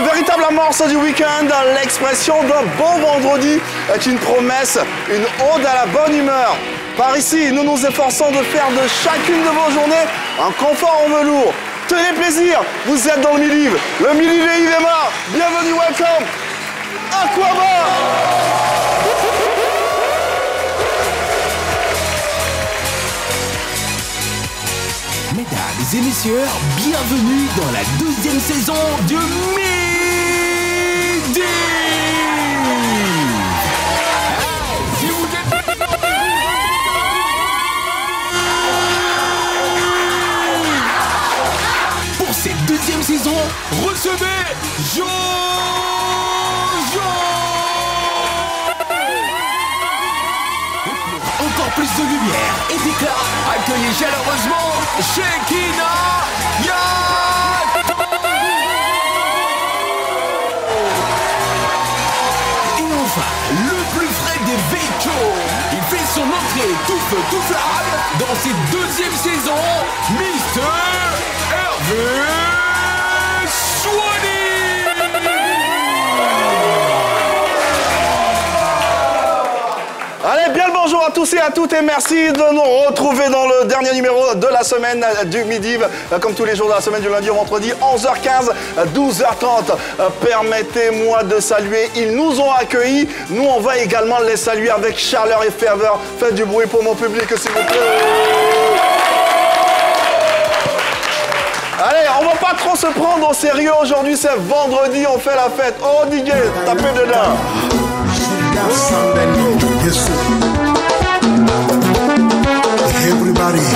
Véritable amorce du week-end, l'expression d'un bon vendredi est une promesse, une ode à la bonne humeur. Par ici, nous nous efforçons de faire de chacune de vos journées un confort en velours. Tenez plaisir, vous êtes dans le Midi-Live. Le Midi-Live est Yves et Mar. Bienvenue, welcome. Aquaba. Mesdames et messieurs, bienvenue dans la 12e saison du Midi. Pour cette 2e saison, recevez Jojo. Encore plus de lumière et d'éclat, accueillez chaleureusement Shekinah Yato. Et enfin, le plus frais des Veikos, il fait son entrée tout feu tout flamme dans cette 2e saison, Mr. Hervé Swani. Allez, bien le bonjour à tous et à toutes et merci de nous retrouver dans le dernier numéro de la semaine du Midi, comme tous les jours de la semaine du lundi au vendredi, 11h15, 12h30. Permettez-moi de saluer, ils nous ont accueillis, nous on va également les saluer avec chaleur et ferveur. Faites du bruit pour mon public s'il vous plaît. Allez, on va pas trop se prendre au sérieux aujourd'hui, c'est vendredi, on fait la fête. Oh DJ, tapez dedans. Everybody.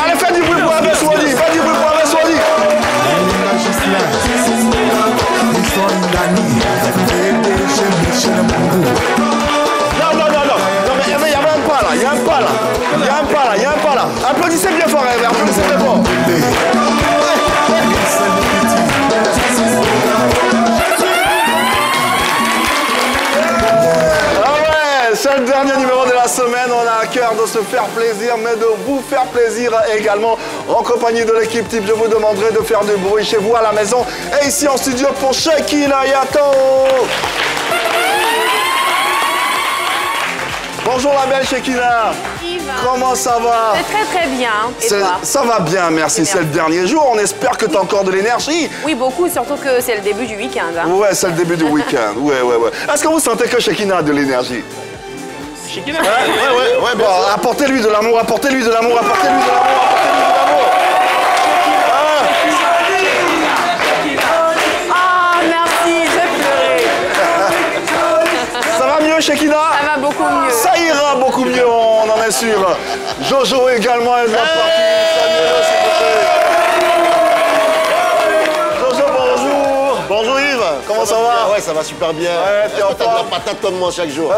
Allez, faites du bruit pour Hervé Swani. Faites du bruit pour Hervé Swani. Non, mais Hervé, il y avait un pas là. Il y a un pas là. Applaudissez bien fort, Hervé. Applaudissez bien fort. C'est le dernier numéro de la semaine, on a à cœur de se faire plaisir, mais de vous faire plaisir également. En compagnie de l'équipe type, je vous demanderai de faire du bruit chez vous à la maison et ici en studio pour Shekinah Yato. Bonjour la belle Shekinah. Yves. Comment ça va? Très très bien. Et toi? Ça va bien, merci. C'est le dernier jour, on espère que tu as encore de l'énergie. Oui, beaucoup, surtout que c'est le début du week-end. Hein. Ouais, c'est le début du week-end. Ouais. Est-ce que vous sentez que Shekinah a de l'énergie? Shekinah. Ouais, bon, apportez-lui de l'amour, apportez-lui de l'amour. Ah, merci, j'ai pleuré. Ça va mieux, Shekinah? Ça va beaucoup mieux. Ça ira beaucoup mieux, on en est sûr. Jojo également est de la partie. Salut, s'il vous plaît. Jojo, bonjour. Bonjour Yves, comment ça va? Ouais, ça va super bien. Ouais, t'es en T'as de forme. la patate comme moi chaque jour. Ouais.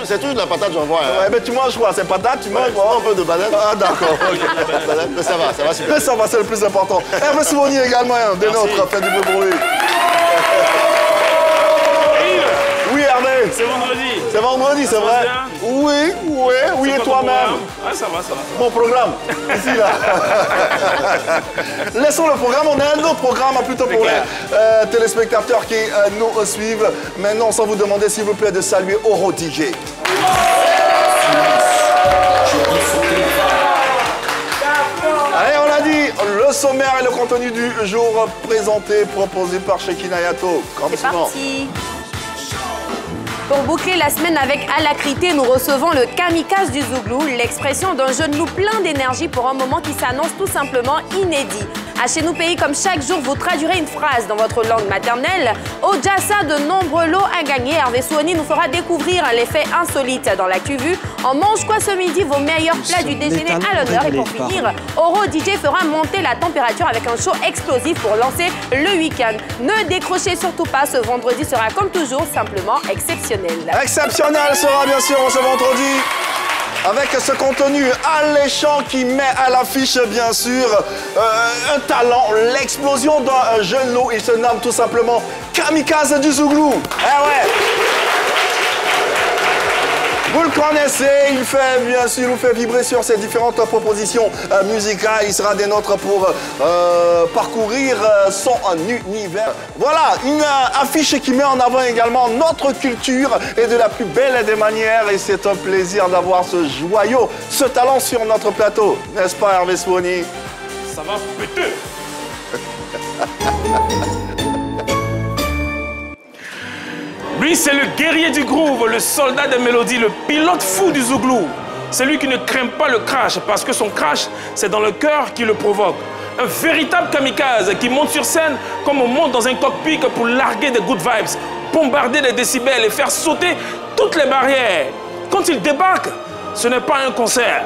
C'est toujours de la patate, j'en vois. Ouais, mais tu manges quoi? C'est patate, tu manges quoi? Un peu de banane. Ah, d'accord. Mais ça va super. Mais ça va, c'est le plus important. Hervé Swani également, des nôtres, faites du bruit pour lui. Oui, Hervé. C'est vendredi. C'est vendredi, c'est vrai? bien? Oui, et toi-même? Ah, ça va. Mon programme, ici, là. Laissons le programme, on a un autre programme plutôt pour les téléspectateurs qui nous suivent. Maintenant, sans vous demander, s'il vous plaît, de saluer Oro DJ. Allez, on l'a dit, le sommaire et le contenu du jour présenté, proposé par Shekinah Yato. Comme C'est souvent. parti. Pour boucler la semaine avec alacrité, nous recevons le kamikaze du Zouglou, l'expression d'un jeune loup plein d'énergie pour un moment qui s'annonce tout simplement inédit. À Chez nous pays, comme chaque jour, vous traduirez une phrase dans votre langue maternelle. Au Jassa, de nombreux lots à gagner. Hervé Souani nous fera découvrir l'effet insolite dans l'actu vue. On mange quoi ce midi? Vos meilleurs plats du déjeuner à l'honneur. Et pour finir, Oro DJ fera monter la température avec un show explosif pour lancer le week-end. Ne décrochez surtout pas, ce vendredi sera comme toujours simplement exceptionnel. Exceptionnel sera bien sûr ce vendredi. Avec ce contenu alléchant qui met à l'affiche, bien sûr, un talent, l'explosion d'un jeune loup. Il se nomme tout simplement Kamikaze du Zouglou. Eh ouais. Vous le connaissez, il fait bien sûr, nous fait vibrer sur ses différentes propositions musicales. Il sera des nôtres pour parcourir son univers. Voilà, une affiche qui met en avant également notre culture et de la plus belle des manières. Et c'est un plaisir d'avoir ce joyau, ce talent sur notre plateau. N'est-ce pas, Hervé Souani? Ça va péter. Lui, c'est le guerrier du groove, le soldat des mélodies, le pilote fou du Zouglou. C'est lui qui ne craint pas le crash, parce que son crash, c'est dans le cœur qui le provoque. Un véritable kamikaze qui monte sur scène comme on monte dans un cockpit pour larguer des good vibes, bombarder des décibels et faire sauter toutes les barrières. Quand il débarque, ce n'est pas un concert.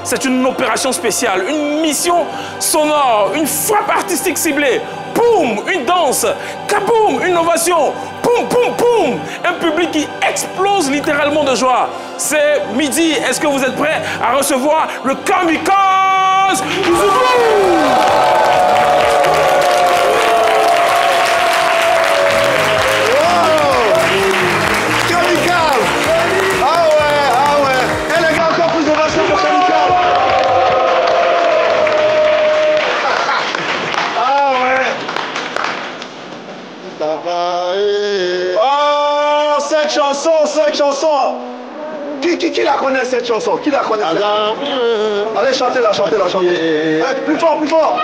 C'est une opération spéciale, une mission sonore, une frappe artistique ciblée. Boum, une danse, kaboum, une ovation, boum, boum, boum. Un public qui explose littéralement de joie. C'est midi, est-ce que vous êtes prêts à recevoir le Kamikaze du Zouglou? Cette chanson, qui la connaît cette chanson? Qui la connaît? Allez, chantez-la, chantez-la, chantez. Plus fort, plus fort.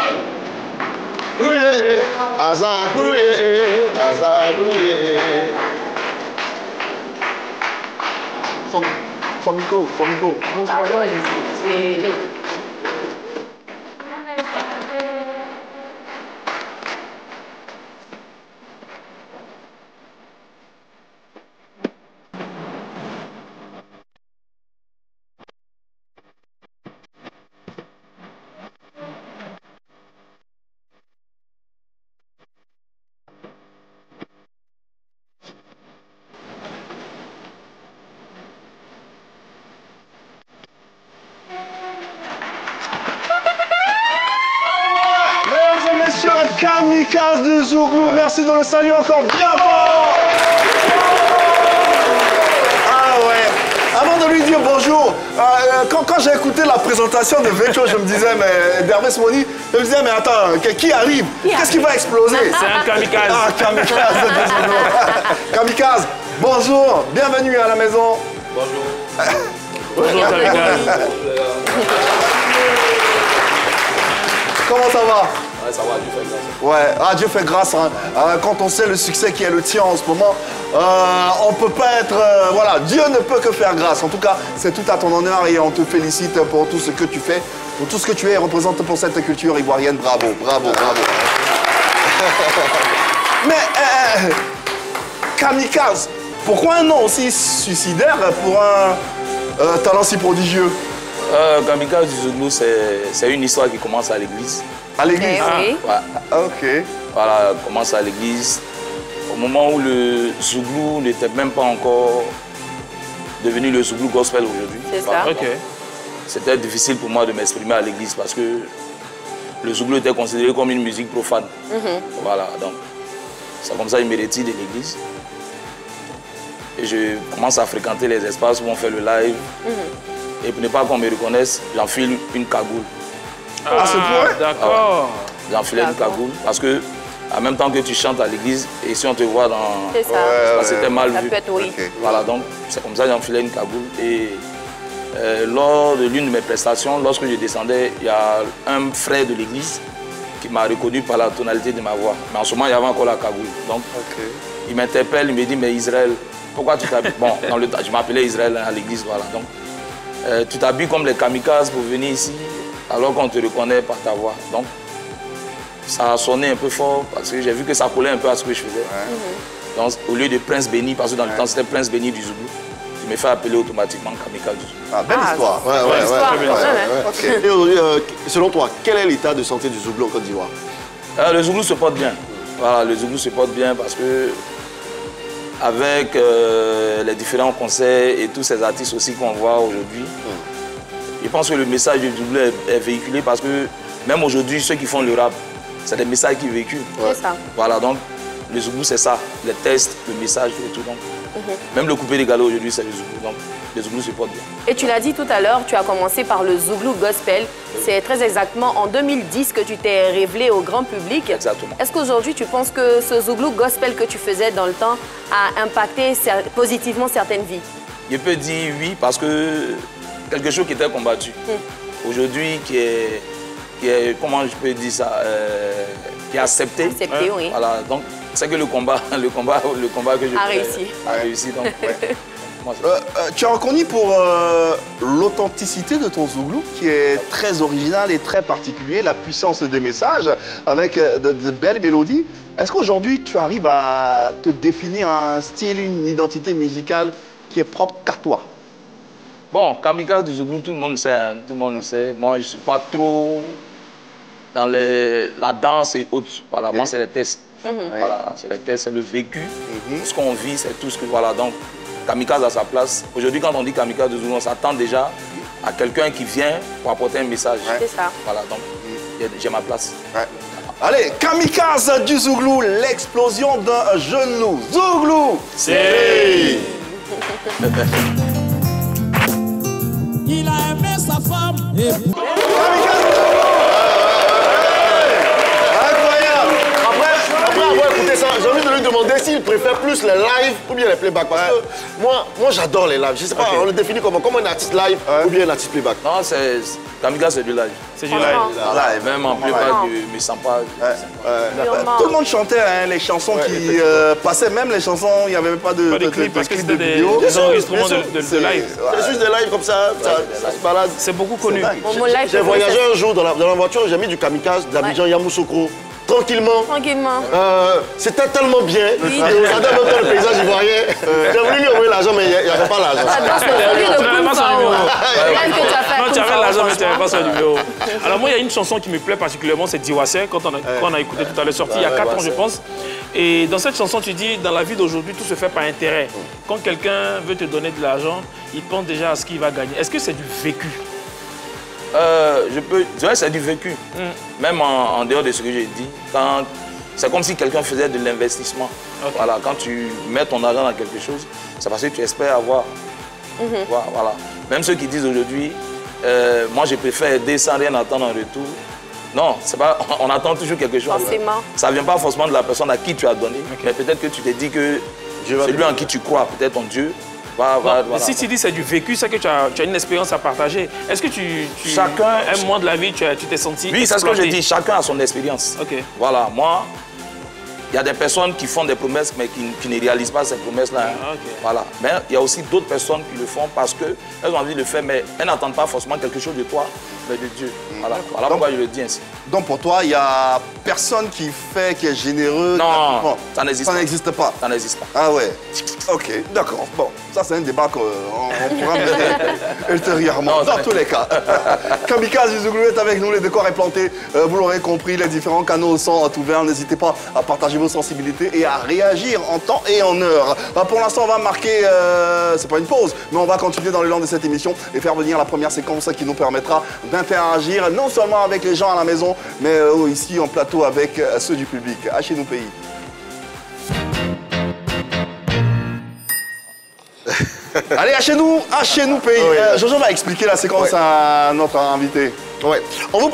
Famico. Kamikaze du Zouglou, merci de le saluer encore bien fort. Ah ouais. Avant de lui dire bonjour, quand j'ai écouté la présentation de Vecho, je me disais, mais d'Hervé Souani, je me disais, mais attends, qui arrive? Qu'est-ce qui va exploser? C'est un kamikaze. Ah, Kamikaze du Zouglou. Kamikaze, bonjour, bienvenue à la maison. Bonjour. Bonjour Kamikaze. Comment ça va? Ouais, ça va, Dieu fait grâce. Ouais, ah, Dieu fait grâce. Hein. Quand on sait le succès qui est le tien en ce moment, on peut pas être... voilà, Dieu ne peut que faire grâce. En tout cas, c'est tout à ton honneur et on te félicite pour tout ce que tu fais, pour tout ce que tu es et représente pour cette culture ivoirienne. Bravo, bravo, bravo. Mais, Kamikaze, pourquoi un nom aussi suicidaire pour un talent si prodigieux? Kamikaze du Zouglou, c'est une histoire qui commence à l'église. À l'église? Oui. Ouais. Ok. Voilà, commence à l'église. Au moment où le Zouglou n'était même pas encore devenu le Zouglou gospel aujourd'hui. C'est ça. Ok. C'était difficile pour moi de m'exprimer à l'église parce que le Zouglou était considéré comme une musique profane. Voilà, donc c'est comme ça que je me retire de l'église. Et je commence à fréquenter les espaces où on fait le live. Et pour ne pas qu'on me reconnaisse, j'enfile une cagoule. Ah, c'est vrai? D'accord. J'enfilais une cagoule parce que, en même temps que tu chantes à l'église, et si on te voit dans... C'est ça. C'était mal Ça vu. peut être oui. Ok. Voilà, donc c'est comme ça que j'enfilais une cagoule. Et lors de l'une de mes prestations, lorsque je descendais, il y a un frère de l'église qui m'a reconnu par la tonalité de ma voix. Mais en ce moment, il y avait encore la cagoule. Donc, il m'interpelle, il me dit, mais Israël, pourquoi tu t'habilles? Bon, dans le temps, je m'appelais Israël à l'église, voilà. Donc, tu t'habilles comme les kamikazes pour venir ici, alors qu'on te reconnaît par ta voix. Donc, ça a sonné un peu fort parce que j'ai vu que ça collait un peu à ce que je faisais. Donc, au lieu de Prince Béni, parce que dans le temps c'était Prince Béni du Zouglou, je me fais appeler automatiquement Kamikaze du Zouglou. Ah, belle histoire. Ok. Et aujourd'hui, selon toi, quel est l'état de santé du Zouglou en Côte d'Ivoire? Le Zouglou se porte bien. Voilà, le Zouglou se porte bien parce que avec les différents concerts et tous ces artistes aussi qu'on voit aujourd'hui, je pense que le message du Zouglou est véhiculé parce que même aujourd'hui, ceux qui font le rap, c'est des messages qui véhiculent. C'est ça. Voilà, donc le Zouglou, c'est ça, les tests, le message et tout. Donc, même le coupé des galops aujourd'hui, c'est le Zouglou. Donc, le Zouglou se porte bien. Et tu l'as dit tout à l'heure, tu as commencé par le Zouglou Gospel. C'est très exactement en 2010 que tu t'es révélé au grand public. Exactement. Est-ce qu'aujourd'hui, tu penses que ce Zouglou Gospel que tu faisais dans le temps a impacté positivement certaines vies? Je peux dire oui, parce que quelque chose qui était combattu, aujourd'hui, qui est, comment je peux dire ça, qui est accepté. Accepté, oui. Voilà, donc c'est que le combat que je A fais réussi. a réussi. Donc, ouais. Moi, Tu es reconnu pour l'authenticité de ton Zouglou, qui est très original et très particulier, la puissance des messages, avec de belles mélodies. Est-ce qu'aujourd'hui, tu arrives à te définir un style, une identité musicale qui est propre qu'à toi? bon, Kamikaze du Zouglou, tout le monde sait, hein, tout le monde le sait. Moi, je ne suis pas trop dans la danse et autres. Voilà, moi, c'est les tests. Voilà, c'est les tests, c'est le vécu. Ce qu'on vit, c'est tout ce que... Voilà, donc, Kamikaze a sa place. Aujourd'hui, quand on dit Kamikaze du Zouglou, on s'attend déjà à quelqu'un qui vient pour apporter un message. C'est ça. Voilà, donc, j'ai ma place. Allez, Kamikaze du Zouglou, l'explosion d'un jeune loup. Zouglou, C'est... Il a aimé sa femme et incroyable. Après avoir écouté ça, j'ai envie de lui demander s'il préfère plus les lives ou bien les playbacks. Parce que moi j'adore les lives. Je sais pas, on le définit comme un artiste live ou bien un artiste playback. Non, Kamikaze, c'est du live. C'est du live. Live. Même en playback, je ne me sens pas... Tout le monde chantait hein, les chansons qui passaient, même les chansons, il n'y avait même pas de clip, parce que clip c'était de des vidéo. enregistrements de live. C'est juste des lives comme ça, ça se balade. C'est beaucoup connu. Mon live, J'ai voyagé un jour dans la voiture, j'ai mis du Kamikaze, d'Abidjan Yamoussoukro. Tranquillement. Tranquillement. C'était tellement bien. Oui. Et on regardait même pas le paysage ivoirien. J'ai voulu lui envoyer l'argent, mais il n'y avait pas l'argent. J'adore ce produit de Tu n'avais pas son numéro. Live que tu as fait. Non, tu avais l'argent, mais tu n'avais pas son numéro. Alors moi, il y a une chanson qui me plaît particulièrement, c'est Diwassé, quand on a écouté tout à l'heure, sorti il y a 4 ans, je pense. Et dans cette chanson, tu dis, dans la vie d'aujourd'hui, tout se fait par intérêt. Quand quelqu'un veut te donner de l'argent, il pense déjà à ce qu'il va gagner. Est-ce que c'est du vécu? Je dirais que c'est du vécu. Même en dehors de ce que j'ai dit, c'est comme si quelqu'un faisait de l'investissement. Voilà, quand tu mets ton argent dans quelque chose, c'est parce que tu espères avoir. Voilà. Même ceux qui disent aujourd'hui, moi je préfère aider sans rien attendre en retour. Non, c'est pas, on attend toujours quelque chose. Forcément. Ça ne vient pas forcément de la personne à qui tu as donné, mais peut-être que tu t'es dit que celui en qui tu crois, peut-être ton Dieu, voilà. Si tu dis c'est du vécu, c'est que tu as une expérience à partager. Est-ce que un moment de la vie, tu t'es senti Oui, c'est ce que je exploité? dis, chacun a son expérience. Ok. Voilà, moi, il y a des personnes qui font des promesses, mais qui ne réalisent pas ces promesses-là. Ah, ok. Voilà. Mais il y a aussi d'autres personnes qui le font parce qu'elles ont envie de le faire, mais elles n'attendent pas forcément quelque chose de toi, mais de Dieu. Voilà pourquoi je le dis ainsi. Donc pour toi, il n'y a personne qui est généreux. Non, ça n'existe pas. Ça n'existe pas. Ça n'existe pas. Ah ouais. Ok, d'accord. Bon, ça c'est un débat qu'on pourra mener ultérieurement, dans tous les cas. Kamikaze du Zouglou est avec nous, les décors est planté. Vous l'aurez compris, les différents canaux sont ouverts. N'hésitez pas à partager vos sensibilités et à réagir en temps et en heure. Pour l'instant, on va marquer, c'est pas une pause, mais on va continuer dans l'élan de cette émission et faire venir la première séquence qui nous permettra d'interagir non seulement avec les gens à la maison, mais ici en plateau avec ceux du public. Hachez-nous pays. Allez, hachez-nous pays. Jojo va expliquer la séquence à notre invité. Ouais. On vous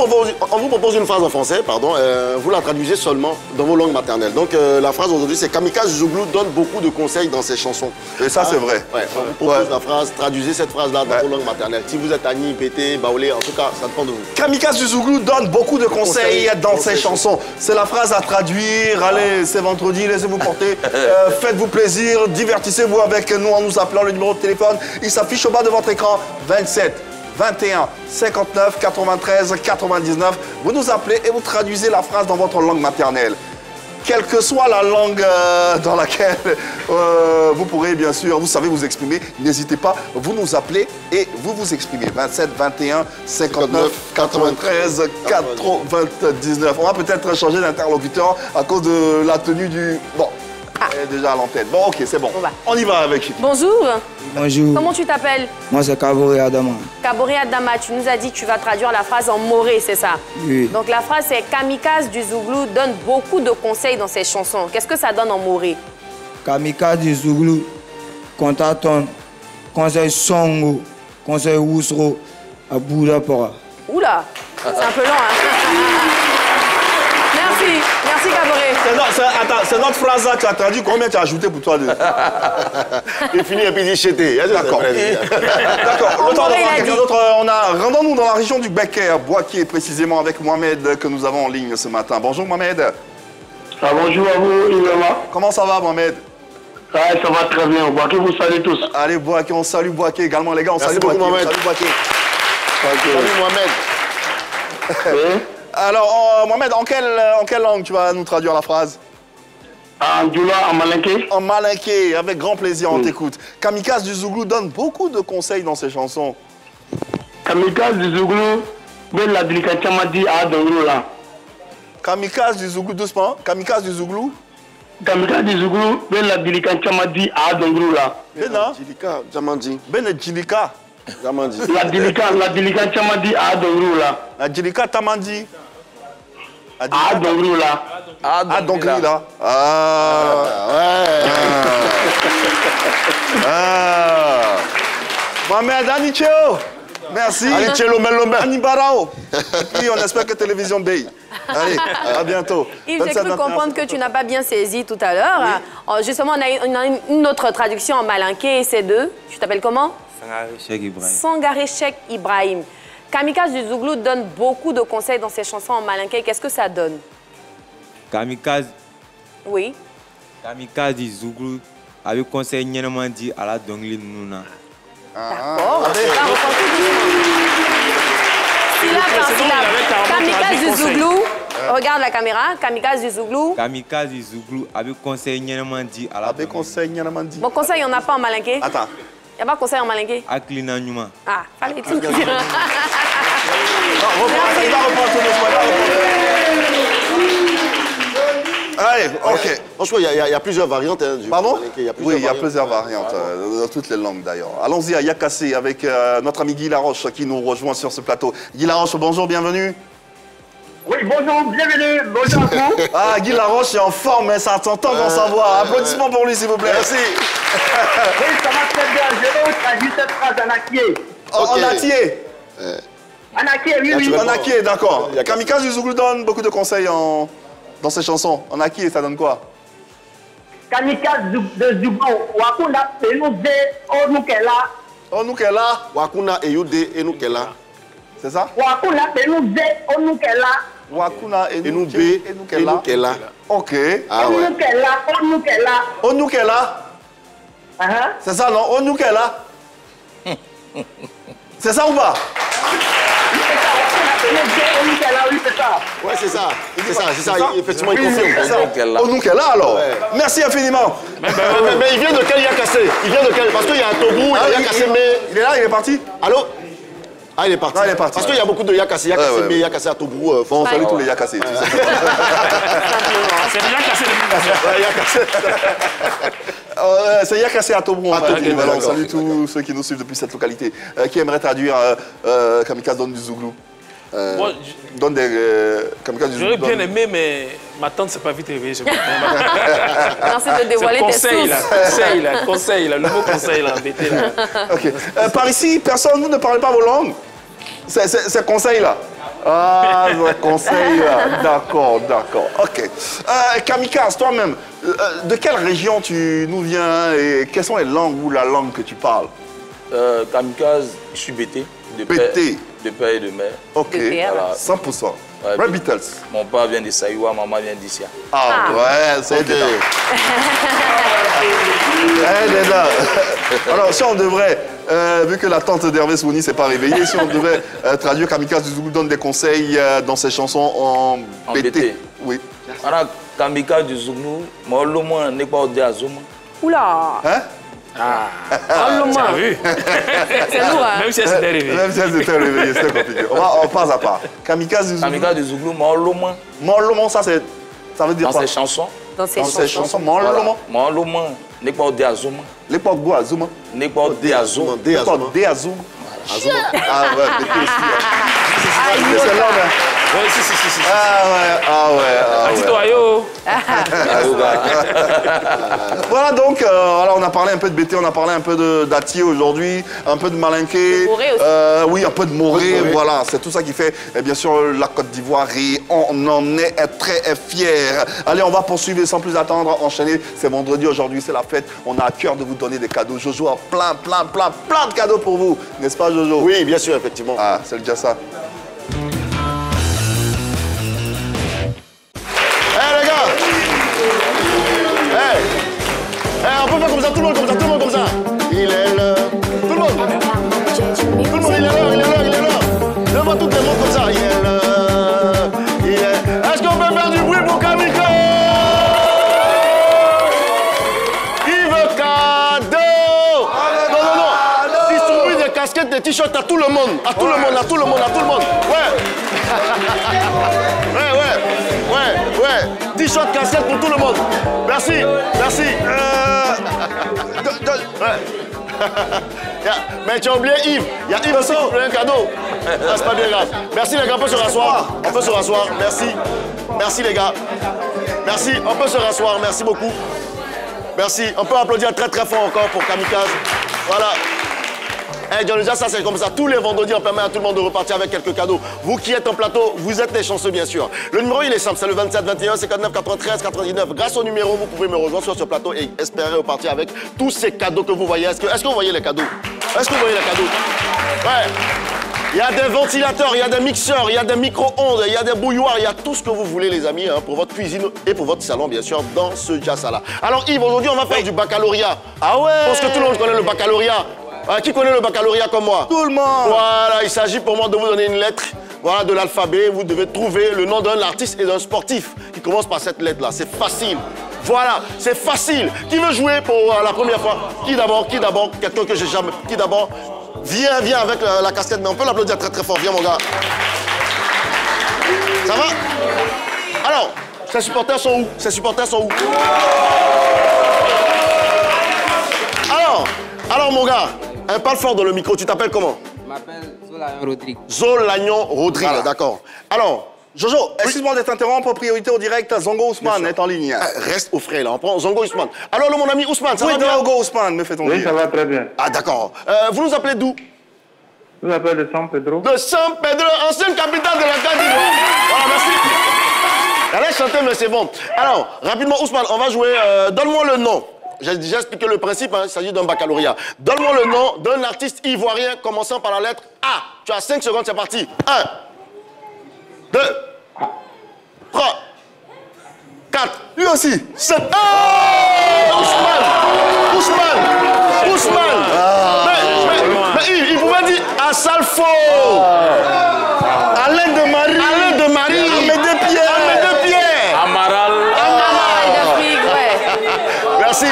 propose une phrase en français, pardon. Vous la traduisez seulement dans vos langues maternelles. Donc la phrase aujourd'hui, c'est Kamikaze Zouglou donne beaucoup de conseils dans ses chansons. Et ça, c'est vrai. Ouais, on vous propose la phrase, traduisez cette phrase-là dans vos langues maternelles. Si vous êtes Agni, Pété, Baoulé, en tout cas, ça dépend de vous. Kamikaze du Zouglou donne beaucoup de conseils dans ses chansons. C'est la phrase à traduire. Allez, c'est vendredi, laissez-vous porter. Faites-vous plaisir, divertissez-vous avec nous en nous appelant. Le numéro de téléphone, il s'affiche au bas de votre écran. 27 21 59 93 99. Vous nous appelez et vous traduisez la phrase dans votre langue maternelle. Quelle que soit la langue dans laquelle vous pourrez bien sûr, vous savez vous exprimer, n'hésitez pas, vous nous appelez et vous vous exprimez. 27 21 59 93 99. On va peut-être changer d'interlocuteur à cause de la tenue du... Bon, elle est déjà à l'antenne. Bon, ok, c'est bon. On y va avec. Bonjour. Bonjour. Comment tu t'appelles? Moi, c'est Kabore Adama. Kabore Adama, tu nous as dit que tu vas traduire la phrase en moré, c'est ça? Oui. Donc la phrase c'est Kamikaze du Zouglou donne beaucoup de conseils dans ses chansons. Qu'est-ce que ça donne en moré? Kamikaze du Zouglou, Contaton, Conseil Songo, Conseil Ousro, à Boudapora. Oula, c'est un peu long, hein? Merci, merci Kabore. Attends, c'est notre phrase là, tu as traduit, combien tu as ajouté pour toi? Il finit et puis il dit chété. D'accord. D'accord. Le temps d'avoir quelqu'un d'autre, rendons-nous dans la région du Becker, Boaké précisément, avec Mohamed que nous avons en ligne ce matin. Bonjour Mohamed. Bonjour à vous, Ilema. Comment ça va Mohamed? Ça va très bien. Boaké, vous saluez tous. Allez Boaké, on salue Boaké également les gars, on salue Boaké. Salut Boaké. Salut Mohamed. Oui. Alors Mohamed, en quelle langue tu vas nous traduire la phrase? En Djoula, en Malinké. En malinké, avec grand plaisir, on t'écoute. Kamikaze du Zouglou donne beaucoup de conseils dans ses chansons. Kamikaze du Zouglou, ben la délicatesse m'a dit à Dongro là. Kamikaze du Zouglou, doucement. Kamikaze du Zouglou. Kamikaze du Zouglou, ben la délicatesse m'a dit à Dongro là. Bena. Djilika, Djamandi. Bena Djilika. Djamandi. La délicatesse m'a dit à Dongro là. La Djilika Tamandi. À Dongro là. Ah, donc là. Ah, ouais. Ah. Mohamed Anicheo. Merci. Anichelo Melombe. Anibarao. Et puis on espère que Télévision Bay. Allez, à bientôt. Yves, j'ai cru comprendre que tu n'as pas bien saisi tout à l'heure. Oui. Justement, on a une autre traduction en malinké, c'est de... Tu t'appelles comment? Sangaré Cheikh Ibrahim. Sangaré Cheikh Ibrahim. Kamikaze du Zouglou donne beaucoup de conseils dans ses chansons en malinké. Qu'est-ce que ça donne? Kamikaze. Oui. Kamikaze du Zouglou avec conseil Nyenaman dit à la Dongli Nouna. D'accord. Syllabe par syllabe. Kamikaze du Zouglou. Regarde la caméra. Kamikaze du Zouglou. Kamikaze du Zouglou avec conseil Nyenaman dit à la Avec conseil Nyenaman dit. Bon, conseil, il n'y en a pas en malinké. Attends. Il n'y a pas de conseil en malinké? Aklina Numa. Ah, fallait tout dire. Allez, ok. Franchement, il y a plusieurs variantes. Hein, Pardon? Oui, il y a variantes. plusieurs variantes, dans toutes les langues d'ailleurs. Allons-y à Yakassé avec notre ami Guy Laroche qui nous rejoint sur ce plateau. Guy Laroche, bonjour, bienvenue. Oui, bonjour, bienvenue. Bonjour à vous. Ah, Guy Laroche est en forme, mais ça s'entend dans sa voix. Applaudissements pour lui, s'il vous plaît. Merci. Oui, ça va très bien. Je vais vous traduire cette phrase en akié. En atier. En akié, oui, oui. En akié, d'accord. Kamikaze du Zouglou donne beaucoup de conseils dans ses chansons. En akié, ça donne quoi? Kamikaze de Zouglou, Wakunda, Penouze, Onukela. Onukela. Wakuna Eyude Enukela. C'est ça? Wakunda, Penouze, Onukela. Wakuna Enube Enukela. Enukela. Ok. Ah ouais. Onukela. Onukela. C'est ça, non? Onukela. C'est ça ou pas? Oui, c'est ça. Ouais, c'est ça. C'est ça. Effectivement, il confirme. Onukela alors. Ouais. Merci infiniment. Mais il vient de quel Yakassé? Il vient de quel? Parce qu'il y a un Tobrou, il y a Yakassé, mais... Il est là, il est parti? Allô? Ah, il est parti. Ah, il est parti. Parce qu'il y a beaucoup de Yakassé. Yakassé, mais Yakassé à Tobrou. Bon, on salue tous les Yakassé. C'est déjà cassé C'est Yakassé à Tobrou. On salue d'accord. tous ceux qui nous suivent depuis cette localité. Qui aimerait traduire Kamikaze donne du Zouglou? Moi, Donne des Kamikaze du Zouglou. j'aurais bien aimé, mais ma tante ne s'est pas vite réveillée. Merci de dévoiler tes conseil, sources. conseil, le mot conseil, là, embêté, là. Ok. Par ici, personne, vous ne parlez pas vos langues? C'est conseil là. Ah, le conseil là. D'accord. Ok. Kamikaze, toi-même, de quelle région tu nous viens et quelles sont les langues ou la langue que tu parles? Kamikaze, je suis bêté. Bêté. De père et de mère. Ok. De père. Voilà. 100%. Red Beatles. Mon père vient de Saïwa, maman vient d'Issia. Ah, ouais, c'est des... Alors, si on devrait, vu que la tante d'Hervé Souni ne s'est pas réveillée, si on devait traduire Kamikaze du Zouglou donne des conseils dans ses chansons en BT. Oui. Alors, Kamikaze du Zouglou, moi, le moins n'est pas au Azuma. Oula. Hein? Ah, tu as vu? C'est lourd, hein? Même si elle s'était réveillée. Même si elle s'était réveillée, c'était compliqué. On passe à part. Kamikaze du Zouglou. Kamikaze du Zouglou, moi, le moins. Morlomon, ça veut dire dans quoi? ses chansons. Dans ses chansons. Morlomon. Moi, le moins n'est pas au Azuma. L'époque Go Azuma. N'est pas au Azuma. L'époque D Azuma. Ah ouais, BT aussi. C'est l'homme, hein. Oui, si. Ah ouais. Petit oyo. Voilà donc, alors on a parlé un peu de BT, on a parlé un peu d'Atier aujourd'hui, un peu de Malinké. De Morée aussi. Oui, un peu de Morée, voilà. C'est tout ça qui fait, bien sûr, la Côte d'Ivoire et on en est très fiers. Allez, on va poursuivre sans plus attendre, enchaîner. C'est vendredi aujourd'hui, c'est la fête. On a à cœur de vous donner des cadeaux. Jojo a plein de cadeaux pour vous. N'est-ce pas, Jojo? Oui, bien sûr, effectivement. Ah, c'est déjà ça. Les gars! On peut faire comme ça, tout le monde comme ça. Il est là. Tout le monde, il est là. Donne-moi toutes les mots comme ça. Il est là. Est-ce qu'on peut faire du bruit pour Kamikaze? Il veut cadeau! Non. Distribue des casquettes, des t-shirts à tout le monde. À tout le monde. Ouais. T-shirt, casquette pour tout le monde. Merci. Mais tu as oublié Yves. Il y a Yves aussi qui voulait un cadeau. Ah, c'est pas bien grave. Merci les gars, on peut se rasseoir. Merci les gars. Merci, on peut se rasseoir. Merci beaucoup. Merci. On peut applaudir très fort encore pour Kamikaze. Voilà. John, déjà, ça c'est comme ça. Tous les vendredis, on permet à tout le monde de repartir avec quelques cadeaux. Vous qui êtes en plateau, vous êtes les chanceux, bien sûr. Le numéro, il est simple, c'est le 27 21 59 93 99. Grâce au numéro, vous pouvez me rejoindre sur ce plateau et espérer repartir avec tous ces cadeaux que vous voyez. Est-ce que vous voyez les cadeaux? Ouais. Il y a des ventilateurs, il y a des mixeurs, il y a des micro-ondes, il y a des bouilloires, il y a tout ce que vous voulez, les amis, pour votre cuisine et pour votre salon, bien sûr, dans ce Jassala. Alors Yves, aujourd'hui, on va faire du baccalauréat. Ah ouais? Parce que tout le monde connaît le baccalauréat. Qui connaît le baccalauréat comme moi? Tout le monde. Voilà, il s'agit pour moi de vous donner une lettre, voilà, de l'alphabet. Vous devez trouver le nom d'un artiste et d'un sportif qui commence par cette lettre-là. C'est facile. Voilà, c'est facile. Qui veut jouer pour la première fois? Qui d'abord? Quelqu'un que j'ai jamais... Qui d'abord? Viens avec la casquette, mais on peut l'applaudir très fort. Viens, mon gars. Ça va? Alors, ses supporters sont où? Alors, mon gars, parle fort dans le micro. Tu t'appelles comment? Je m'appelle Zolagnon Rodrigue. Zolagnon Rodrigue, voilà. D'accord. Alors, Jojo, excuse-moi d'être interrompu, priorité au direct. Zongo Ousmane est en ligne. Reste au frais, là. On prend Zongo Ousmane. Alors, mon ami Ousmane, ça va bien? Zongo Ousmane, me fait-on dire? Oui, ça va très bien. Ah, d'accord. Vous nous appelez d'où? Je vous appelle de San Pedro. De San Pedro, ancienne capitale de la Côte d'Ivoire. Voilà, merci. Elle a chanté, mais c'est bon. Alors, rapidement, Ousmane, on va jouer. Donne-moi le nom. J'ai déjà expliqué le principe, hein, il s'agit d'un baccalauréat. Donne-moi le nom d'un artiste ivoirien commençant par la lettre A. Tu as 5 secondes, c'est parti. 1, 2, 3, 4. Lui aussi. 7. Oh, Ousmane. Mais il pouvait dire Assalfo. Alain de Marie. Ahmed de Pierre. Amaral. Merci.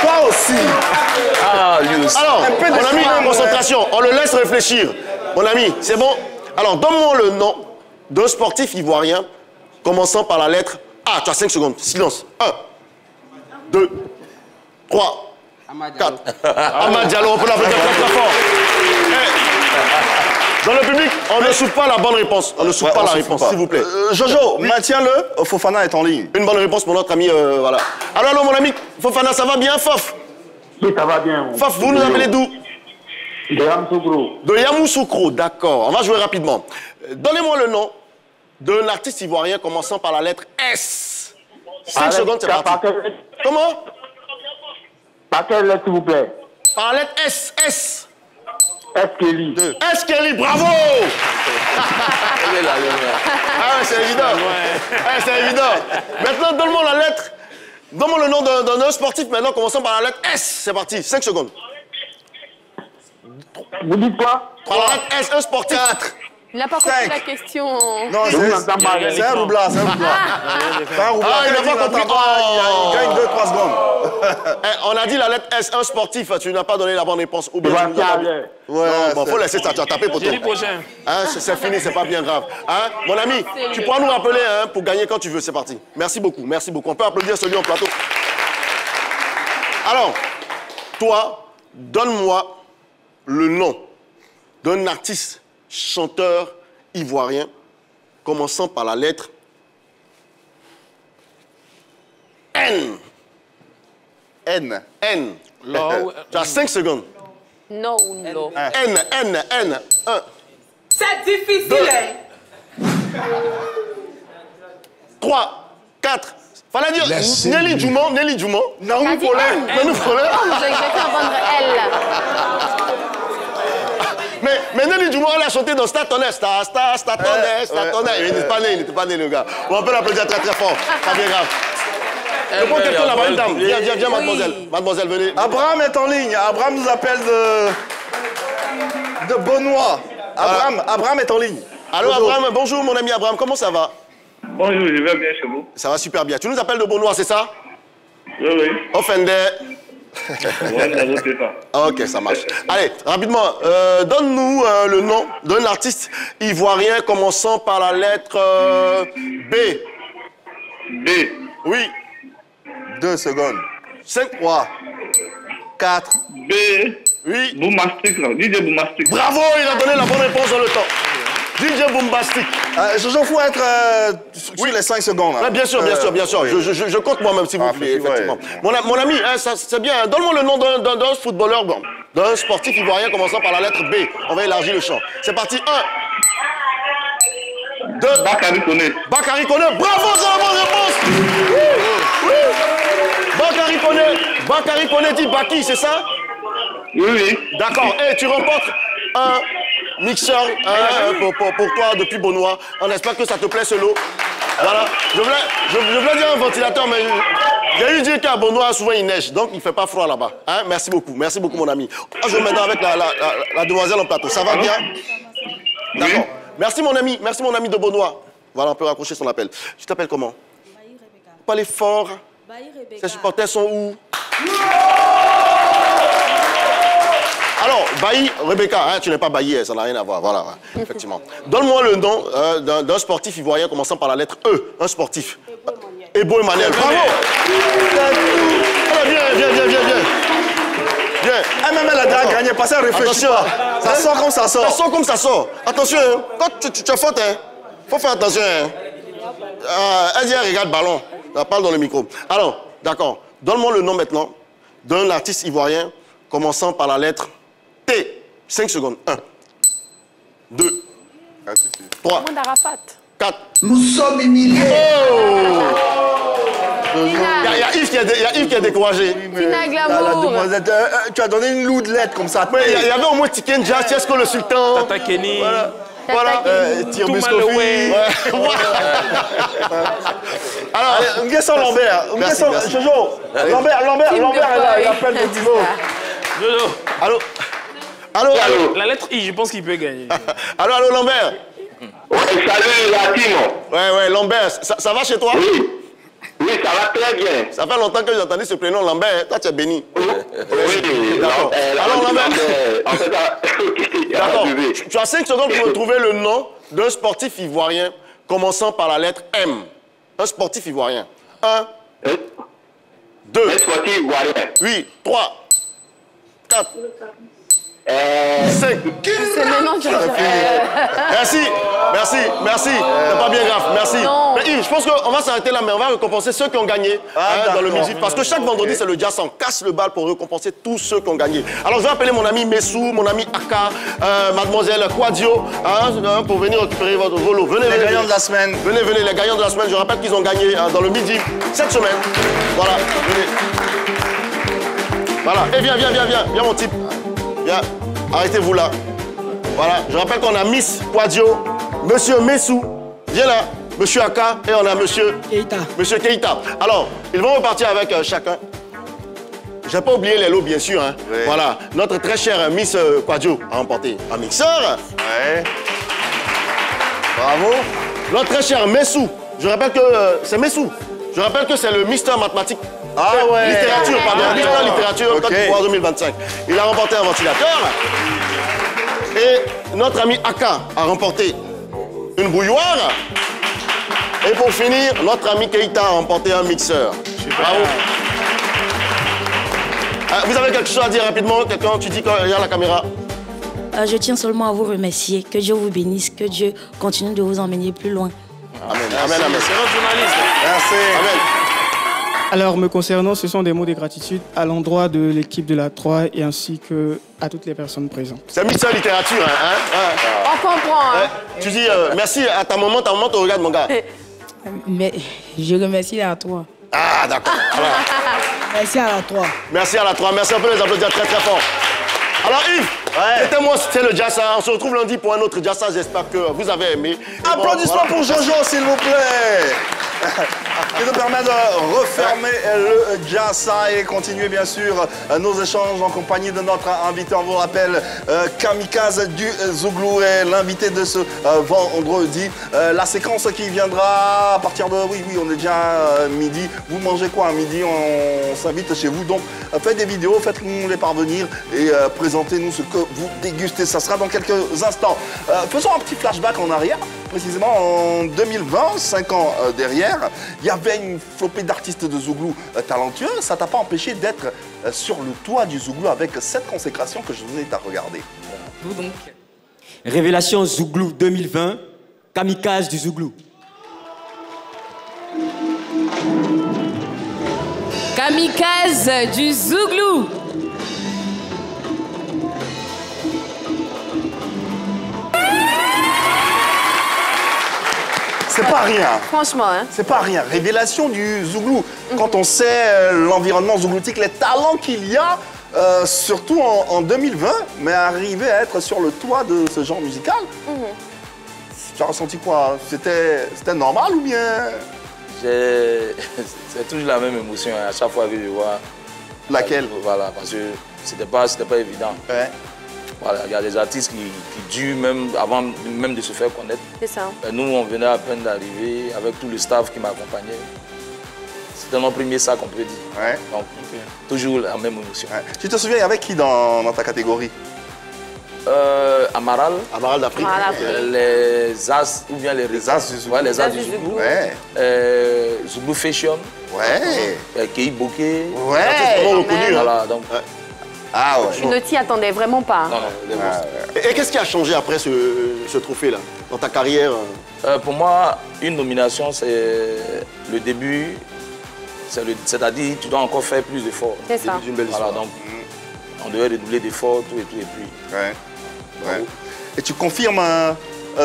Toi aussi. Ah, lui aussi. Alors, mon ami, concentration. On le laisse réfléchir. Mon ami, c'est bon? Alors, donne-moi le nom d'un sportif ivoirien commençant par la lettre A. Tu as 5 secondes. Silence. 1, 2, 3, 4. Amad Diallo, on peut l'applaudir très fort. Dans le public, on ne souffle pas la bonne réponse. On ne souffle pas la réponse, s'il vous plaît. Jojo, maintiens-le. Fofana est en ligne. Une bonne réponse pour notre ami, voilà. Alors, mon ami Fofana, ça va bien, Fof? Oui, ça va bien. Fof, vous nous appelez d'où? De Yamoussoukro. De Yamoussoukro, d'accord. On va jouer rapidement. Donnez-moi le nom d'un artiste ivoirien commençant par la lettre S. 5 secondes, c'est parti. Comment? Par quelle lettre, s'il vous plaît? Par la lettre S. Eskeli. Eskeli, bravo. Ah, c'est évident. C'est évident. Maintenant, donne-moi la lettre. Donne-moi le nom d'un sportif maintenant, commençons par la lettre S. C'est parti, 5 secondes. Vous dites quoi? Par la lettre S, un sportif. 4. Il n'a pas compris la question. Non, c'est un roublard, c'est un roublard. C'est un roublard. Ah, il n'a pas compris. Il gagne 2-3 secondes. On a dit la lettre S, un sportif. Tu n'as pas donné la bonne réponse. Ou bien ouais, bon, faut laisser ça. Tu as tapé pour toi. Jeudi prochain. Hein, c'est fini, c'est pas bien grave. Hein? Mon ami, tu pourras nous rappeler hein, pour gagner quand tu veux. C'est parti. Merci beaucoup, merci beaucoup. On peut applaudir celui en plateau. Alors, toi, donne-moi le nom d'un artiste chanteur ivoirien commençant par la lettre N. N. N. Tu as 5 secondes. Non ou non. N. 1. C'est difficile. 2. 3. 4. Fallait dire Nelly Djoumon. Nanou Follet. J'ai cru entendre elle. Mais Nelly Djoumon, elle a chanté dans Statonnet. Statonnet. Il n'était pas né, le gars. Bon, on peut l'applaudir très fort. Pas bien grave. Je prends quelqu'un là-bas, une dame. Viens, mademoiselle. Mademoiselle, venez. Abraham est en ligne. Abraham nous appelle de Beaunois. Abraham est en ligne. Allô, Abraham. Bonjour, mon ami Abraham. Comment ça va? Bonjour, je vais bien chez vous. Ça va super bien. Tu nous appelles de Beaunois, c'est ça? Oui. Offender. Ouais, c'est ça. Ok, ça marche. Allez, rapidement, donne-nous le nom d'un artiste ivoirien commençant par la lettre B. B. Oui. 2 secondes. 5. 3. 4. B. Oui. Boombastic, là. DJ Boombastic. Bravo, il a donné la bonne réponse dans le temps. DJ Boombastic. Jojo, il faut être sur les 5 secondes. Ouais, bien sûr. Oui. Je compte moi-même, s'il vous plaît, effectivement. Ouais. Mon ami, hein, c'est bien. Donne-moi le nom d'un footballeur, d'un sportif ivoirien commençant par la lettre B. On va élargir le champ. C'est parti. 1. 2. Bakary Koné. Bakary Koné. Bravo, c'est la bonne réponse. Bakary Koné dit Baki, c'est ça? Oui. D'accord. Et tu remportes un mixeur pour toi depuis Beaunois. On espère que ça te plaît ce lot. Voilà. Je voulais dire un ventilateur, mais j'ai eu dire qu'à Beaunois, souvent il neige, donc il ne fait pas froid là-bas. Hein? Merci beaucoup, mon ami. Je vais maintenant avec la demoiselle en plateau. Ça va bien? D'accord. Merci mon ami de Beaunois. Voilà, on peut raccrocher son appel. Tu t'appelles comment? Bailly Rebecca. Parlez fort. Bailly Rebecca. Ses supporters sont où? Alors, Bailly Rebecca, hein, tu n'es pas Bailly, ça n'a rien à voir. Voilà, effectivement. Donne-moi le nom d'un sportif ivoirien commençant par la lettre E. Un sportif. Ebo Emmanuel. Bravo! Viens. MML a déjà gagné, passez à réfléchir. Ça sort comme ça sort. Ça sort comme ça sort. Attention, hein. Quand tu as faute, hein, faut faire attention. Hein. Elle dit, regarde ballon. Elle parle dans le micro. Alors, d'accord. Donne-moi le nom maintenant d'un artiste ivoirien commençant par la lettre T. 5 secondes. 1, 2, 3, 4. Nous sommes humiliés. Il y a Yves qui est découragé. Tina Glamour. Tu as donné une loudelette comme ça. Il y avait au moins Tikenja, Tiesco le Sultan. Tata Kenny. Voilà. Tire Muscovi. Alors, Nguesson Lambert. Jojo. Lambert est là. Il appelle de Divo. Jojo. Allô. La lettre I, je pense qu'il peut gagner. Allô, Lambert. Salut la team. Ouais, Lambert. Ça va chez toi? Oui, ça va très bien. Ça fait longtemps que j'entendais ce prénom Lambert. Toi, tu es béni. Oui. D'accord. Alors, Lambert. D'accord. Tu as 5 secondes pour retrouver le nom d'un sportif ivoirien commençant par la lettre M. Un sportif ivoirien. 1, 2. Un sportif ivoirien. Oui. 3, 4. 5. C'est maintenant que Merci. C'est pas bien grave. Merci. Mais Yves, je pense qu'on va s'arrêter là, mais on va récompenser ceux qui ont gagné dans le midi. Parce que chaque vendredi, c'est le jazz. On casse le bal pour récompenser tous ceux qui ont gagné. Alors, je vais appeler mon ami Messou, mon ami Aka, mademoiselle Quadio, pour venir récupérer votre volo. Venez. Les gagnants de la semaine. Venez, les gagnants de la semaine. Je rappelle qu'ils ont gagné dans le midi cette semaine. Voilà, venez. Voilà. Et viens, mon type. Viens, arrêtez-vous là. Voilà, je rappelle qu'on a Miss Quadio, Monsieur Messou, viens là, Monsieur Aka, et on a Monsieur Keita. Monsieur Keita. Alors, ils vont repartir avec chacun. J'ai pas oublié les lots, bien sûr. Hein. Oui. Voilà, notre très chère Miss Quadio a remporté un mixeur. Ouais. Bravo. Notre très cher Messou, je rappelle que c'est Messou. Je rappelle que c'est le Mister Mathématique. Ah ouais. Littérature, pardon. Mister Littérature, Côte d'Ivoire 2025. Il a remporté un ventilateur. Et notre ami Aka a remporté une bouilloire. Et pour finir, notre ami Keita a remporté un mixeur. Bravo. Vous avez quelque chose à dire rapidement? Quelqu'un, tu dis qu'il y a la caméra. Je tiens seulement à vous remercier. Que Dieu vous bénisse. Que Dieu continue de vous emmener plus loin. Amen, amen, amen. C'est notre journaliste. Merci. Amen. Alors, me concernant, ce sont des mots de gratitude à l'endroit de l'équipe de la 3 et ainsi qu'à toutes les personnes présentes. C'est Mister Littérature, hein? On comprend. Hein? Tu dis merci à ta maman te regarde, mon gars. Mais je remercie la 3. Ah, d'accord. Merci à la 3. Merci à la 3. Merci, on peut les applaudir très très fort. Alors Yves, c'était moi, c'était le Jassa. On se retrouve lundi pour un autre Jassa. J'espère que vous avez aimé. Applaudissements pour Jojo, s'il vous plaît. Qui nous permet de refermer le Jassa et continuer bien sûr nos échanges en compagnie de notre invité. On vous rappelle Kamikaze du Zouglou est l'invité de ce vendredi. La séquence qui viendra à partir de... Oui, on est déjà midi. Vous mangez quoi à midi? On s'invite chez vous. Donc faites des vidéos, faites-nous les parvenir et présentez-nous ce que vous dégustez. Ça sera dans quelques instants. Faisons un petit flashback en arrière. Précisément en 2020, 5 ans derrière, il y avait une flopée d'artistes de Zouglou talentueux. Ça t'a pas empêché d'être sur le toit du Zouglou avec cette consécration que je vous invite à regarder. Vous donc. Révélation Zouglou 2020, Kamikaze du Zouglou. Kamikaze du Zouglou. C'est pas rien. Franchement, hein. C'est pas rien. Révélation du Zouglou. Quand on sait l'environnement zougloutique, les talents qu'il y a, surtout en 2020, mais arriver à être sur le toit de ce genre musical, tu as ressenti quoi? C'était normal ou bien? C'est toujours la même émotion à chaque fois que je vois. Laquelle? Voilà, parce que c'était pas évident. Ouais. Voilà, il y a des artistes qui durent même avant même de se faire connaître. C'est ça. Et nous, on venait à peine d'arriver avec tout le staff qui m'accompagnait. C'était notre premier sac, on peut dire. Ouais. Donc, toujours la même émotion. Ouais. Tu te souviens, avec qui dans ta catégorie? Amaral. Amaral d'Afrique. Les As, ou bien les As du Zouglou. Ouais, les As du Zouglou. Ouais. Zouglou Fashion. Ouais. Kei Bokeh. Ouais. C'est vraiment reconnu. Voilà, donc... Ah ouais. Tu ne t'y attendais vraiment pas. Non, Et qu'est-ce qui a changé après ce trophée-là, dans ta carrière? Pour moi, une nomination, c'est le début. C'est-à-dire, tu dois encore faire plus d'efforts. C'est ça. Une belle histoire. Voilà, donc, on devait redoubler d'efforts, tout et tout, et puis... Ouais. Et tu confirmes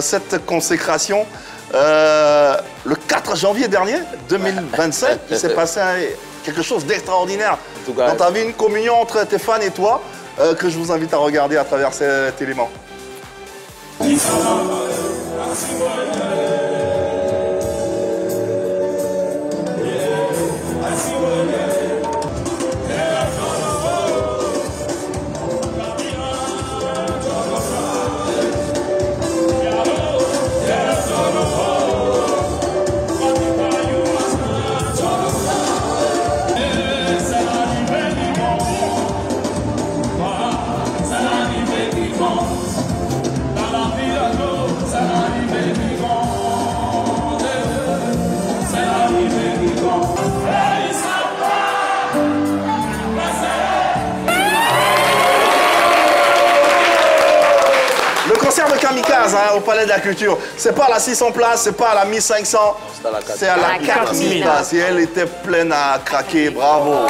cette consécration le 4 janvier dernier, 2027, il s'est passé quelque chose d'extraordinaire dans ta vie, une communion entre tes fans et toi, que je vous invite à regarder à travers cet élément. Kamikaze au Palais de la Culture. C'est pas à la 600 places, c'est pas à la 1500, c'est à la 4000 places. Et elle était pleine à craquer, bravo.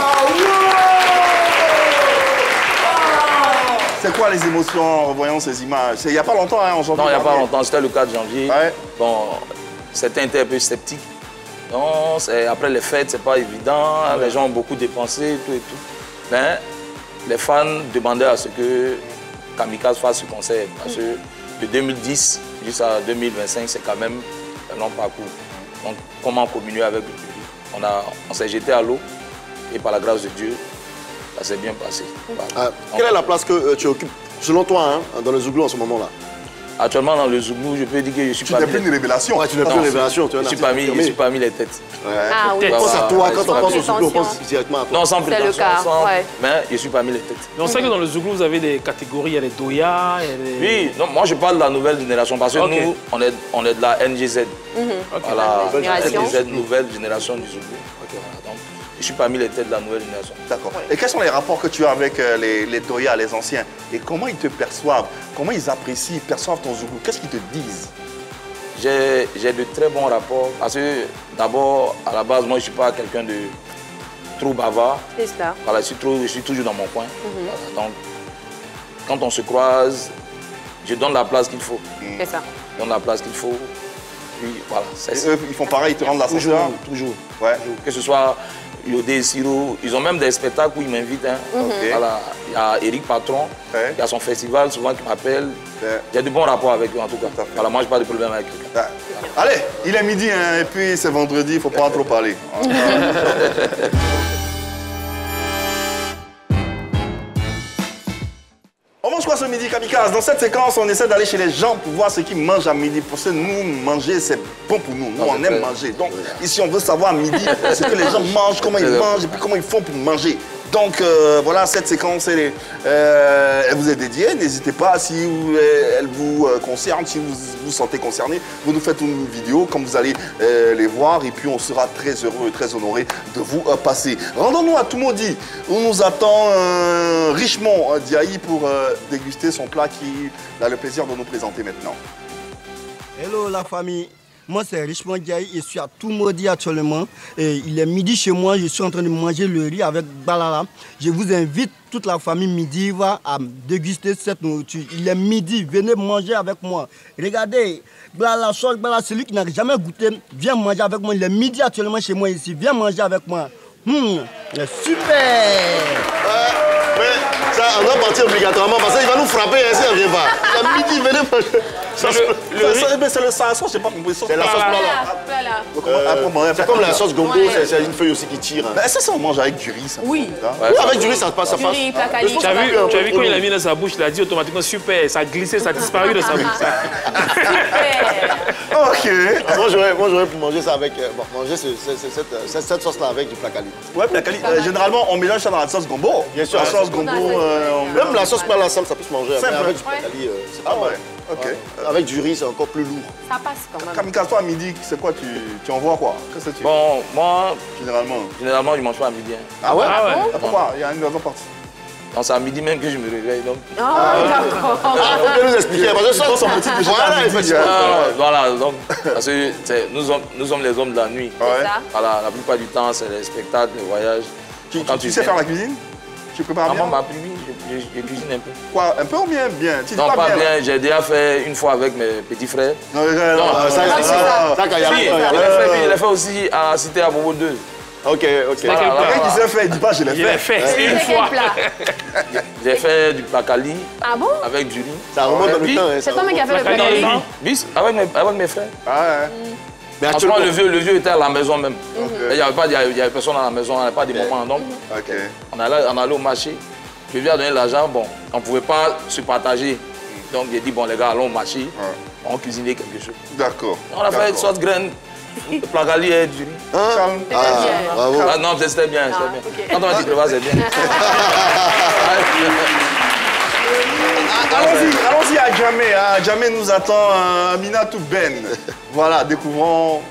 C'est quoi les émotions en revoyant ces images? Il n'y a pas longtemps, hein, en janvier? Non, il n'y a pas longtemps, c'était le 4 janvier. Ouais. Bon, c'était un peu sceptique. Non, après les fêtes, c'est pas évident. Ouais. Les gens ont beaucoup dépensé, tout et tout. Mais les fans demandaient à ce que Kamikaze fasse ce concert. Parce que de 2010 jusqu'à 2025, c'est quand même un long parcours. Donc, comment communier avec le public? On s'est jeté à l'eau et par la grâce de Dieu, ça s'est bien passé. Voilà. Quelle est la place que tu occupes, selon toi, hein, dans le Zouglou en ce moment-là? Actuellement, dans le Zouglou, je peux dire que je suis parmi... Tu n'es plus une révélation. Ouais, tu n'es plus une révélation. Je suis parmi les têtes. Ouais. Ah oui. Pense à toi, quand on pense au Zouglou, on pense directement à toi. Non, sans prétention, c'est le cas, ouais. Mais je suis parmi les têtes. Mais on sait que dans le Zouglou, vous avez des catégories, il y a les Doya, il y a les... Oui, non, moi je parle de la nouvelle génération parce que nous, on est de la NGZ. Voilà, NGZ, nouvelle génération du Zouglou. Donc, je suis parmi les têtes de la nouvelle génération. D'accord. Et quels sont les rapports que tu as avec les Doya, les anciens? Et comment ils te perçoivent? Comment ils apprécient, ils perçoivent ton Zouglou? Qu'est-ce qu'ils te disent? J'ai de très bons rapports. Parce que d'abord, à la base, moi je ne suis pas quelqu'un de trop bavard. C'est ça. Voilà, je suis toujours dans mon coin. Voilà, donc, quand on se croise, je donne la place qu'il faut. C'est ça. Je donne la place qu'il faut. Puis, voilà, eux, ils font pareil, ils te rendent l'ascenseur? Toujours. Ouais. Que ce soit Yodé et Siro, ils ont même des spectacles où ils m'invitent. Hein. Voilà. Il y a Eric Patron, il y a son festival souvent qui m'appelle. J'ai de bons rapports avec eux en tout cas. Voilà, moi, je n'ai pas de problème avec eux. Allez, il est midi hein, et puis c'est vendredi, il ne faut pas trop parler. On mange quoi ce midi, Kamikaze? Dans cette séquence, on essaie d'aller chez les gens pour voir ce qu'ils mangent à midi. Parce que nous, manger, c'est bon pour nous. Nous, on aime manger. Donc, ici, on veut savoir à midi ce que les gens mangent, comment ils mangent et puis comment ils font pour manger. Donc, voilà, cette séquence, elle vous est dédiée. N'hésitez pas, si elle vous concerne, si vous vous sentez concerné, vous nous faites une vidéo, comme vous allez les voir. Et puis, on sera très heureux et très honoré de vous passer. Rendons-nous à Toumaudi, où nous attend Richemont Diaye pour déguster son plat qu'il a le plaisir de nous présenter maintenant. Hello la famille. Moi, c'est Richemont Diaye, je suis à Toumaudi actuellement. Et il est midi chez moi, je suis en train de manger le riz avec balala. Je vous invite, toute la famille midi, à déguster cette nourriture. Il est midi, venez manger avec moi. Regardez, balala, celui qui n'a jamais goûté, viens manger avec moi. Il est midi actuellement chez moi ici, viens manger avec moi. Super! Mais ça, on doit partir obligatoirement parce qu'il va nous frapper si on ne vient pas. Il est midi, venez manger. C'est le sauce, je sais pas compris. C'est la sauce plala. C'est comme la sauce gombo, c'est une feuille aussi qui tire. Ben, ça, on mange avec du riz, ça. Oui. Oui, avec du riz, ça passe. Du riz, placali. Tu as vu quand il a mis dans sa bouche, il a dit automatiquement super, ça a glissé, ça a disparu de sa bouche. Ok. Moi, j'aurais pu manger ça avec. Manger cette sauce-là avec du placali. Ouais, placali. Généralement, on mélange ça dans la sauce gombo. Bien sûr. La sauce gombo. Même la sauce plala simple, ça peut se manger. Avec du placali, c'est pas mal. Ok. Avec du riz, c'est encore plus lourd. Ça passe quand même. Kamikaze, toi à midi, c'est quoi tu envoies quoi? Qu'est-ce que tu Bon, moi, généralement, je mange pas à midi. Hein. Ah ouais? Pourquoi? Il y a une raison particulière. Non, c'est à midi même que je me réveille. Donc... d'accord. On peut nous expliquer. Parce que ça, son petit déjeuner. Voilà, donc, parce que nous sommes les hommes de la nuit. Voilà, la plupart du temps, c'est les spectacles, les voyages. Tu sais faire la cuisine? Tu prépares bien? Maman m'a appris, je cuisine un peu. Quoi? Un peu ou bien? Tu dis non, pas bien. Là. J'ai déjà fait une fois avec mes petits frères. Non, ça, je l'ai fait aussi à Cité à Bobo 2. Ok. Quelqu'un qui s'est fait, il dit pas je l'ai fait. Une fois. J'ai fait du placali. Ah bon? Avec du riz. Ça remonte dans le temps. C'est toi qui a fait le placali? Bis, avec mes frères. Ah ouais. Mais actuellement, le vieux était à la maison même. Il n'y avait personne à la maison, il n'y avait pas de moments. Donc, on allait au marché. Le vieux a donné l'argent, bon, on ne pouvait pas se partager. Donc, j'ai dit, bon, les gars, allons au marché, on cuisinait quelque chose. D'accord. On a fait une sorte de graine, placali et du riz. Bravo. Ah non, c'était bien. Quand on a dit que c'est bien. Allons-y à Djamé. À Djamé nous attend Aminatou Ben. Voilà, découvrons.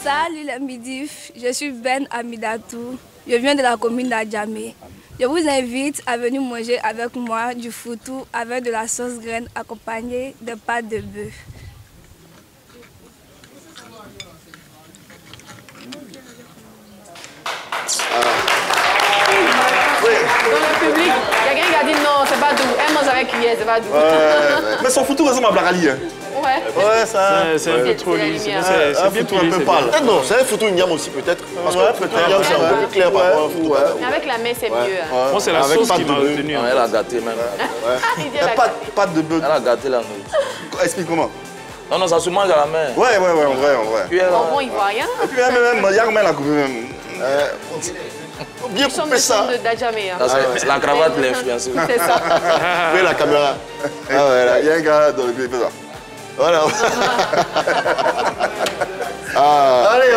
Salut les midifs, je suis Ben Amidatou. Je viens de la commune d'Adjamé. Je vous invite à venir manger avec moi du foutou avec de la sauce graine accompagnée de pâtes de bœuf. Dans le public, il y a quelqu'un qui a dit non, c'est pas doux. Elle mange avec cuillère, c'est pas doux. Mais son foutou ressemble à Blacali. Ouais, ça. C'est un peu trop lisse. C'est un photo un peu pâle. Non, c'est un photo Niam aussi peut-être. Parce que peut-être. Niam c'est un peu plus clair par rapport à photo. Mais avec la main, c'est mieux. Moi, c'est la sauce qui m'a retenu. Elle a gâté même. Il n'y a pas de bœuf. Elle a gâté la nourriture. Explique comment. Non, ça se mange à la main. Ouais, en vrai. Bonbon ivoirien. Et puis même, il y a comment la coupe même. Bien couper ça. De Dajamé. C'est la cravate l'influence. C'est ça. Oui, la caméra. Ah ouais, là, il y a un gars dans le clip, ça. Voilà. Allez,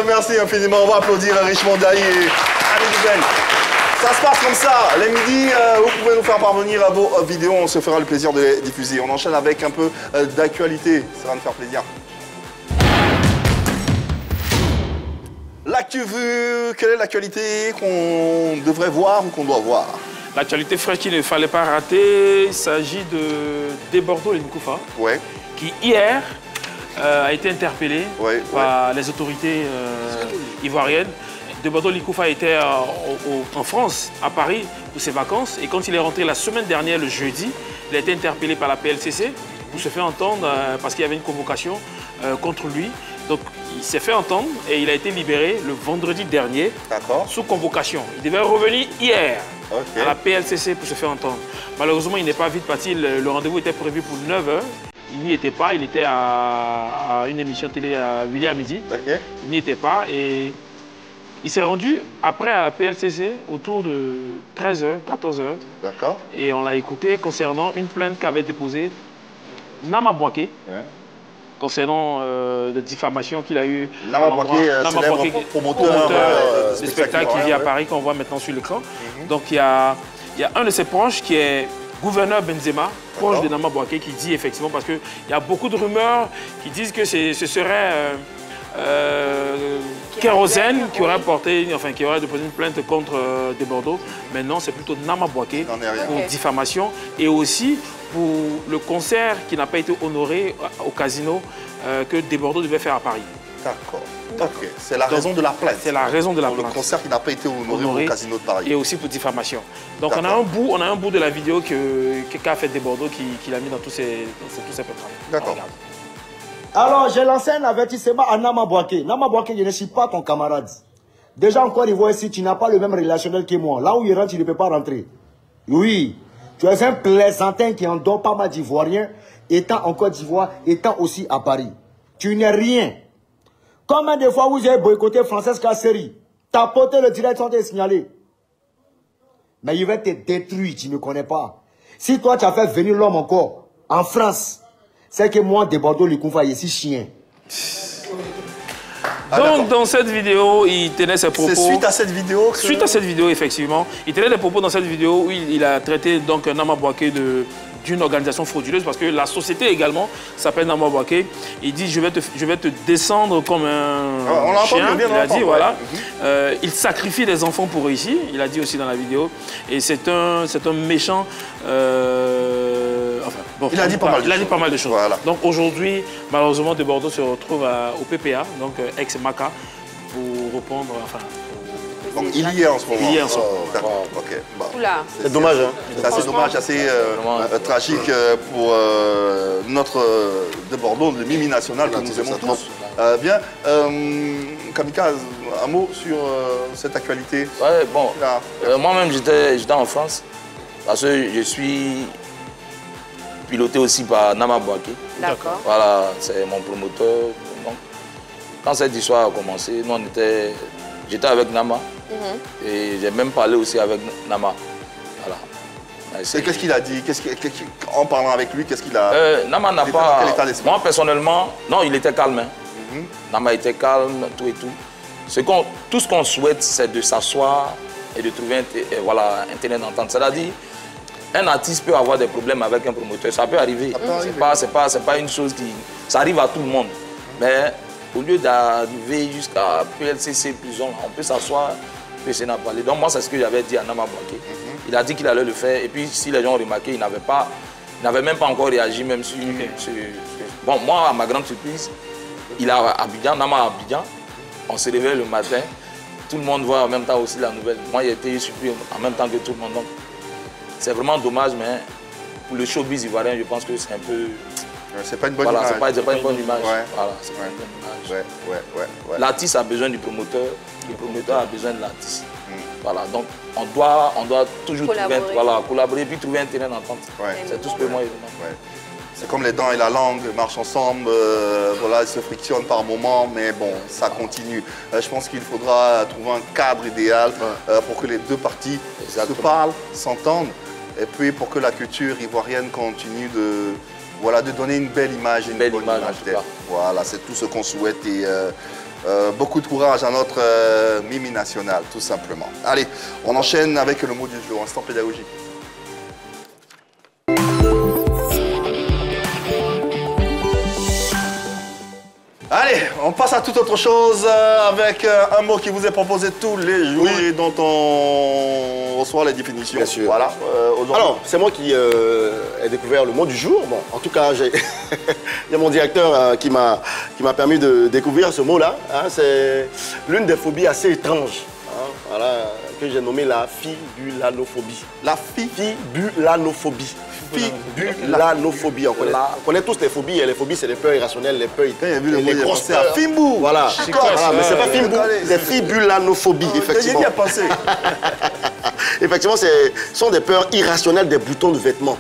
merci infiniment. On va applaudir Richmond Daï et Annie Duben. Ça se passe comme ça. Les midis, vous pouvez nous faire parvenir à vos vidéos. On se fera le plaisir de les diffuser. On enchaîne avec un peu d'actualité. Ça va nous faire plaisir. L'actu vue, quelle est l'actualité qu'on devrait voir ou qu'on doit voir? L'actualité fraîche qu'il ne fallait pas rater, il s'agit de Debordo Linkoufa, qui hier a été interpellé par les autorités ivoiriennes. Debordo Linkoufa était en France, à Paris, pour ses vacances. Et quand il est rentré la semaine dernière, le jeudi, il a été interpellé par la PLCC pour se faire entendre parce qu'il y avait une convocation contre lui. Donc, il s'est fait entendre et il a été libéré le vendredi dernier sous convocation. Il devait revenir hier à la PLCC pour se faire entendre. Malheureusement, il n'est pas vite parti. Le rendez-vous était prévu pour 9 h. Il n'y était pas. Il était à une émission télé à Villiers à midi. Il n'y était pas et il s'est rendu après à la PLCC autour de 13 h, 14 h. D'accord. Et on l'a écouté concernant une plainte qu'avait déposée Nama Bouaké. Concernant de diffamation qu'il a eu. Nama Bouaké, promoteur de spectacle qui vit à Paris, qu'on voit maintenant sur l'écran. Donc il y a un de ses proches qui est gouverneur Benzema, proche de Nama Bouaké, qui dit effectivement, parce qu'il y a beaucoup de rumeurs qui disent que ce serait Kérosène qui aurait déposé une plainte contre Debordo. Mais non, c'est plutôt Nama Bouaké pour diffamation et aussi pour le concert qui n'a pas été honoré au casino que Debordo devait faire à Paris. D'accord. Ok. C'est la raison de la plainte. C'est la raison de la plainte. Le concert qui n'a pas été honoré au casino de Paris. Et aussi pour diffamation. Donc on a un bout de la vidéo qu'a fait Debordo qu'il a mis dans tous ses programmes. D'accord. Alors, j'ai lancé un avertissement à Nama Bouaké. Nama Bouaké, je ne suis pas ton camarade. Déjà, en Côte d'Ivoire, ici, tu n'as pas le même relationnel que moi. Là où il rentre, tu ne peux pas rentrer. Oui, tu es un plaisantin qui endort pas mal d'Ivoiriens, étant en Côte d'Ivoire, étant aussi à Paris. Tu n'es rien. Combien de fois vous avez boycotté Frances Kasseri? T'as porté le direct sans te signaler. Mais il va te détruire, tu ne me connais pas. Si toi, tu as fait venir l'homme encore en France, c'est que moi, Debordo Linkoufa, je suis chien. Donc, dans cette vidéo, il tenait ses propos... C'est suite à cette vidéo que... Suite à cette vidéo, effectivement. Il tenait des propos dans cette vidéo où il a traité donc Nama Bouaké d'une organisation frauduleuse parce que la société également s'appelle Nama Bouaké. Il dit, je vais te descendre comme un chien. Il a dit, voilà. Il sacrifie des enfants pour réussir. Il a dit aussi dans la vidéo. Et c'est un méchant... il a dit pas mal de choses. Voilà. Donc aujourd'hui, malheureusement, Debordo se retrouve au PPA, donc ex-MACA, pour répondre... Donc il y est en ce moment. Il y est en ce moment. D'accord, ok. Bah. C'est dommage, hein. C'est assez dommage, assez tragique pour notre Debordo, le Mimi national que nous aimons tous. Bien, Kamikaze, un mot sur cette actualité? Ouais, bon, moi-même j'étais en France, parce que je suis piloté aussi par Nama Bouaké. D'accord. Voilà, c'est mon promoteur. Donc, quand cette histoire a commencé, j'étais avec Nama. Et j'ai même parlé aussi avec Nama. Voilà. Et qu'est-ce qu'il a dit? En parlant avec lui, qu'est-ce qu'il a... Nama n'a pas... Moi, personnellement, non, il était calme. Hein. Nama était calme, tout et tout. Tout ce qu'on souhaite, c'est de s'asseoir et de trouver un terrain d'entente. C'est-à-dire, un artiste peut avoir des problèmes avec un promoteur. Ça peut arriver. C'est pas une chose qui... Ça arrive à tout le monde. Mais au lieu d'arriver jusqu'à PLCC, prison, on peut s'asseoir, on peut essayer d'en parler. Donc moi, c'est ce que j'avais dit à Nama Bouaké. Il a dit qu'il allait le faire. Et puis, si les gens ont remarqué, il n'avait même pas encore réagi, même sur... Bon, moi, à ma grande surprise, il est à Abidjan, Nama à Abidjan. On se réveille le matin. Tout le monde voit en même temps aussi la nouvelle. Moi, j'ai été surpris en même temps que tout le monde. Donc, c'est vraiment dommage, mais pour le showbiz ivoirien, je pense que c'est un peu... C'est pas une bonne voilà, image. C'est pas une bonne image. Ouais. Voilà, c'est pas une bonne image. Ouais. L'artiste a besoin du promoteur, le promoteur a besoin de l'artiste. Voilà, donc on doit toujours collaborer puis trouver un terrain d'entente. C'est tout ce que moi je demande. C'est comme les dents et la langue marchent ensemble, voilà, ils se frictionnent par moments, mais bon, ça continue. Je pense qu'il faudra trouver un cadre idéal pour que les deux parties se parlent, s'entendent, et puis pour que la culture ivoirienne continue de donner une belle image, une bonne image d'elle. Voilà, c'est tout ce qu'on souhaite et beaucoup de courage à notre Mimi national, tout simplement. Allez, on enchaîne avec le mot du jour, instant pédagogique. Allez, on passe à toute autre chose avec un mot qui vous est proposé tous les jours et dont on reçoit les définitions. Bien sûr. Voilà. Alors, c'est moi qui ai découvert le mot du jour. Bon, en tout cas, il y a mon directeur qui m'a permis de découvrir ce mot-là. Hein, c'est l'une des phobies assez étranges. Hein, voilà, que j'ai nommé la fibulanophobie. La fibulanophobie. Fibulanophobie. On connaît tous les phobies. Et les phobies, c'est des peurs irrationnelles, les peurs, les grosses peurs. Fimbou. Voilà. Mais c'est pas Fimbou, c'est fibulanophobie, effectivement. J'ai bien pensé. Effectivement, ce sont des peurs irrationnelles des boutons de vêtements.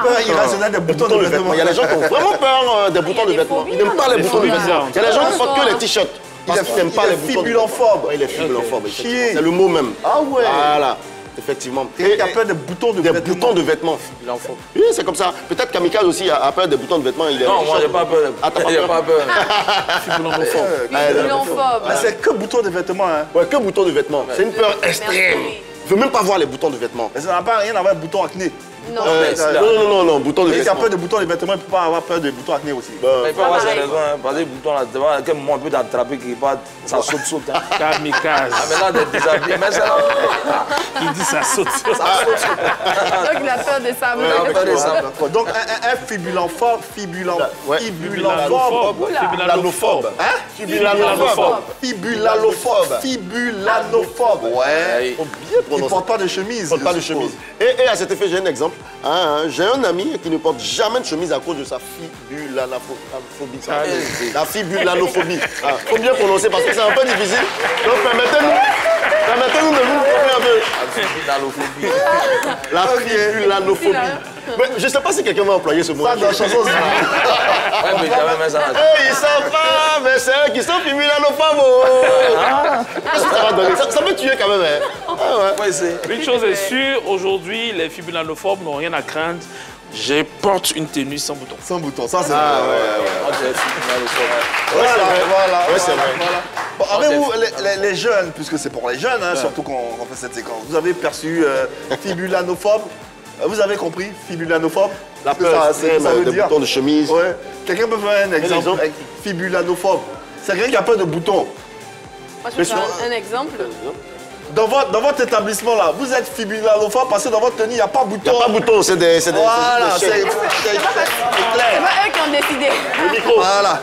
Peur irrationnelle des boutons de vêtements. Il y a des gens qui ont vraiment peur des boutons de vêtements. Ils n'aiment pas les boutons de vêtements. Il y a des gens qui portent que les t-shirts. Ils n'aiment pas les boutons. Fibulophobe. Il est fibulophobe. C'est le mot même. Ah ouais. Voilà. Effectivement. Et il y a peur des boutons de vêtements. Des boutons de vêtements. Oui, c'est comme ça. Peut-être Kamikaze aussi a peur des boutons de vêtements. Non, moi, j'ai pas peur. Ah, t'as pas peur? Fibulophobe. Mais c'est que boutons de vêtements. Hein. Ouais, que boutons de vêtements. C'est une peur extrême. Je veux même pas voir les boutons de vêtements. Mais ça n'a pas rien à voir avec boutons acné. Non, boutons de vêtements. Et il y a peur des boutons de vêtements, il ne peut pas avoir peur des boutons acné aussi. Il faut avoir ses raisons, parce que les boutons là, à quel moment on peut t'attraper quelque part, ça saute. Hein. Kamikaze. Ah, maintenant, t'es déshabillé, mais c'est là. Il dit ça saute. Donc il a peur de ça. Donc un fibulophobe. Fibulophobe. Ouais. Il ne porte pas de chemise. Et à cet effet, j'ai un exemple. J'ai un ami qui ne porte jamais de chemise à cause de sa fibulanophobie. La fibulanophobie. Il faut bien prononcer parce que c'est un peu difficile. Donc permettez-nous de vous comprendre un peu. La fibulanophobie. Mais je ne sais pas si quelqu'un va employer ce mot. Ça, dans la chanson, mais quand même, ça. Ils savent pas, mais c'est eux qui sont fibulanophobes. Ça va donner. Ça peut tuer quand même. Une chose est sûre, aujourd'hui, les fibulanophobes n'ont rien à craindre. Je porte une tenue sans bouton. Sans bouton, ça c'est Voilà. Bon, avez-vous, les jeunes, puisque c'est pour les jeunes, surtout qu'on fait cette séquence, vous avez perçu fibulanophobe? Vous avez compris, fibulanophobe? La peur extrême des boutons de chemise. Ouais. Quelqu'un peut faire un exemple avec fibulanophobe? C'est quelqu'un qui a peur de boutons. Moi, je peux faire un exemple. Dans votre établissement là, vous êtes fibulanophobe parce que dans votre tenue, il n'y a pas de bouton. Il n'y a pas de bouton, c'est des... Voilà, c'est clair. C'est pas eux qui ont décidé. Le micro. Voilà.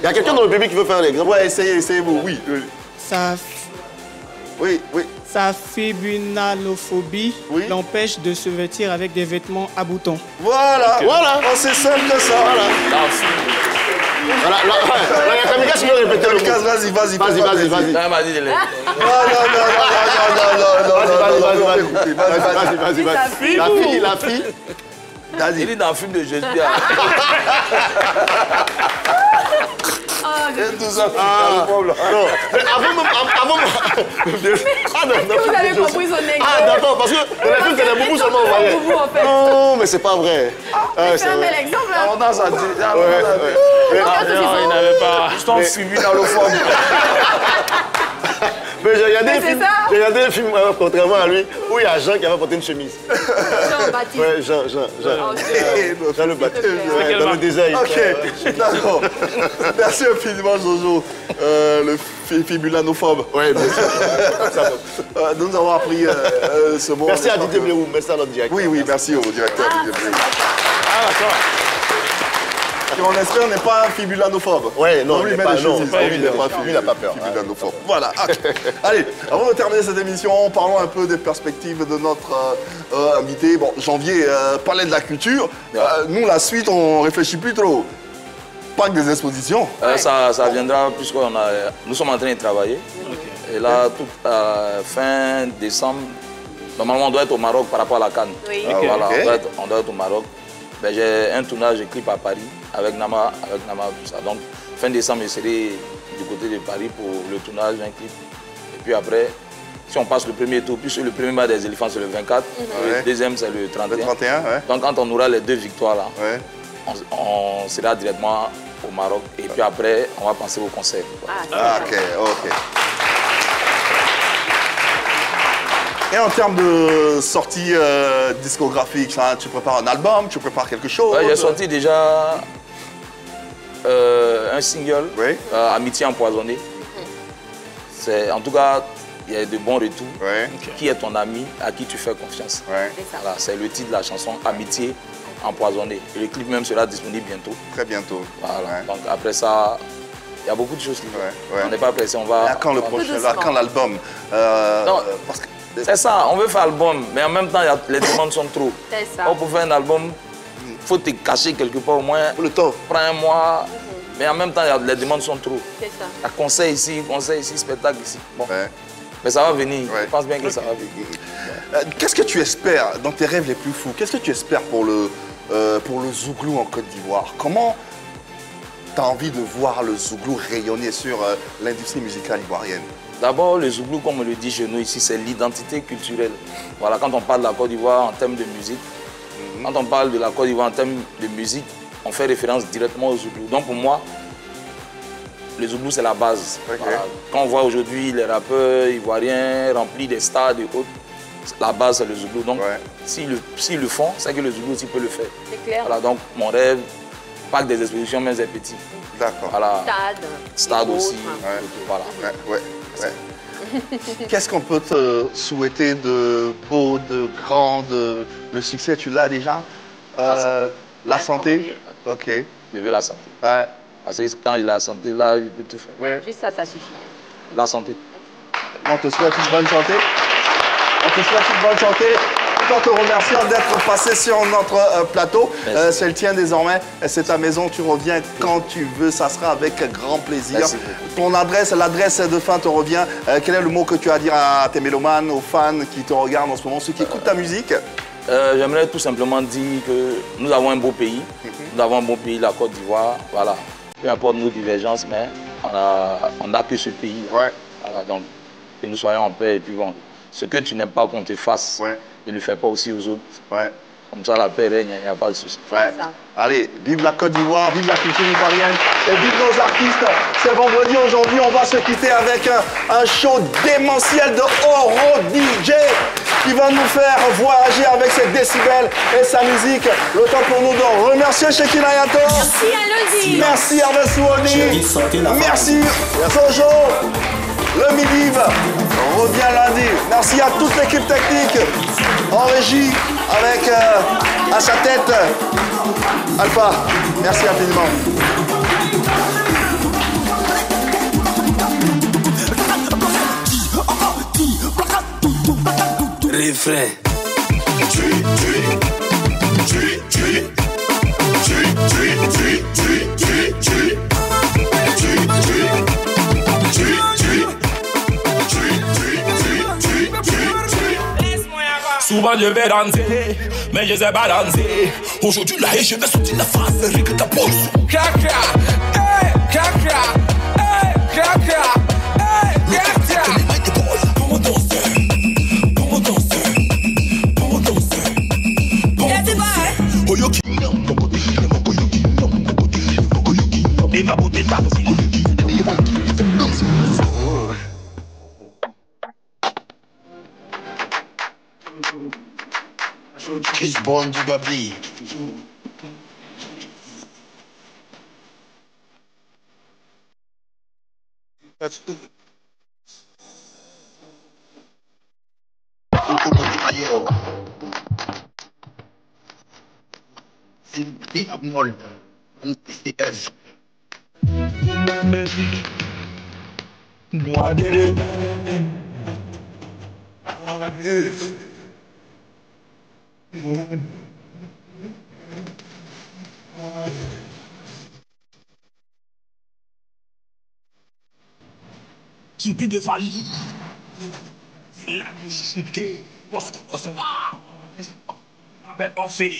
Il y a quelqu'un dans le public qui veut faire un exemple? Ouais, essayez-vous, oui. Sa fibulanophobie l'empêche de se vêtir avec des vêtements à boutons. Voilà. Oh, c'est simple que ça. Voilà, il y a Kamikaze qui veut répéter le mot. Vas-y. Vas-y. La fille. Il est dans le film de Jésus. Vous avez compris son exemple. Ah, d'accord, parce que dans les films, c'est des boubous seulement, vous voyez. Non, mais c'est pas vrai. C'est un bel exemple. On a ça dit. Non, il n'avait pas. Je t'en suis dans le fond. Mais j'ai regardé un film, contrairement à lui, où il y a Jean qui avait porté une chemise. Jean-Baptiste. Ouais, Jean le Baptiste. Dans le désert. Ok, d'accord. Merci infiniment, Jojo. Le fibulanophobe. Oui, bien sûr. Nous avons appris ce mot. Merci à Didier Bléou, merci à notre directeur. Oui, merci au directeur Didier Bléou. Ah, d'accord. qui on espère n'est pas un fibulanophobe. Ouais, non, lui il met n'est pas, des non, choses, pas il n'est pas il n'a pas peur. fibulanophobe. Voilà. Ok. Allez, avant de terminer cette émission, parlons un peu des perspectives de notre invité. Bon, janvier, palais de la culture. Nous, la suite, on réfléchit plus trop. Pas que des expositions. Ça viendra puisque nous sommes en train de travailler. Okay. Et là, fin décembre, normalement, on doit être au Maroc par rapport à la Cannes. Oui. Voilà, on doit être au Maroc. Ben, j'ai un tournage de clip à Paris avec Nama, tout ça. Donc, fin décembre, je serai du côté de Paris pour le tournage d'un clip. Et puis après, si on passe le premier tour, puisque le premier match des éléphants, c'est le 24, le deuxième, c'est le 31. Le 31, ouais. Donc, quand on aura les 2 victoires là, on sera directement au Maroc. Et puis après, on va penser au concert. Ok. Et en termes de sortie discographique, tu prépares un album, tu prépares quelque chose? J'ai sorti déjà un single, Amitié empoisonnée. En tout cas, il y a de bons retours. Qui est ton ami, à qui tu fais confiance? Voilà, c'est le titre de la chanson, Amitié empoisonnée. Et le clip même sera disponible bientôt. Très bientôt. Voilà. Donc après ça, il y a beaucoup de choses qui on n'est pas pressé, on va... Quand le prochain, quand l'album c'est ça, on veut faire un album, mais en même temps, les demandes sont trop. C'est ça. Pour faire un album, il faut te cacher quelque part au moins. Le temps. Prends un mois, mais en même temps, les demandes sont trop. C'est ça. Il y a conseil ici, spectacle ici. Bon. Mais ça va venir, je pense bien que ça va venir. Qu'est-ce que tu espères dans tes rêves les plus fous? Qu'est-ce que tu espères pour le Zouglou en Côte d'Ivoire? Comment tu as envie de voir le Zouglou rayonner sur l'industrie musicale ivoirienne? D'abord, le Zouglou, comme on le dit chez nous ici, c'est l'identité culturelle. Voilà, quand on parle de la Côte d'Ivoire en termes de musique, quand on parle de la Côte d'Ivoire en termes de musique, on fait référence directement au Zouglou. Donc pour moi, le Zouglou, c'est la base. Voilà. Quand on voit aujourd'hui les rappeurs ivoiriens remplis des stades et autres, la base, c'est le Zouglou. Donc s'ils le font, c'est que le Zouglou aussi peut le faire. C'est clair. Voilà, donc mon rêve, pas que des expositions, mais des petits. D'accord. Voilà. Stade aussi. Voilà. Qu'est-ce qu'on peut te souhaiter de beau, de grand, le succès, tu l'as déjà? La santé? Ok. Je veux la santé. Parce que quand j'ai la santé, là, je peux tout faire. Juste ça, ça suffit. La santé. On te souhaite une bonne santé. On te souhaite une bonne santé. En te remerciant d'être passé sur notre plateau. C'est le tien désormais. C'est ta maison. Tu reviens quand tu veux. Ça sera avec grand plaisir. Ton adresse, l'adresse de fin te revient. Quel est le mot que tu as à dire à tes mélomanes, aux fans qui te regardent en ce moment, ceux qui écoutent ta musique? J'aimerais tout simplement dire que nous avons un beau pays. Nous avons un bon pays, la Côte d'Ivoire. Voilà. Peu importe nos divergences, mais on n'a que ce pays. Voilà, donc, que nous soyons en paix. Et puis bon, ce que tu n'aimes pas qu'on te fasse, ne le fais pas aussi aux autres. Comme ça, la paix règne, il n'y a pas de souci. Allez, vive la Côte d'Ivoire, vive la culture ivoirienne et vive nos artistes. C'est vendredi aujourd'hui, on va se quitter avec un show démentiel de Oro DJ qui va nous faire voyager avec ses décibels et sa musique. Le temps pour nous de remercier Shekinah Yato. Merci Elodie. Merci Hervé Souoni. Merci Sojo. Le Midi revient lundi. Merci à toute l'équipe technique en régie avec à sa tête Alpha. Merci infiniment. Refrain. Souvent je vais danser, mais je sais pas danser. Aujourd'hui là, je vais sortir la face, Rick ta pose. Kaka, hey, kaka, hey, kaka, hey, kaka. Comment danser, comment danser, comment danser, comment danser. Oyoki, Eva beauté parti. Kiss born du babi. That's good. C'est abnormal. Subi de famille. La nécessité. On fait.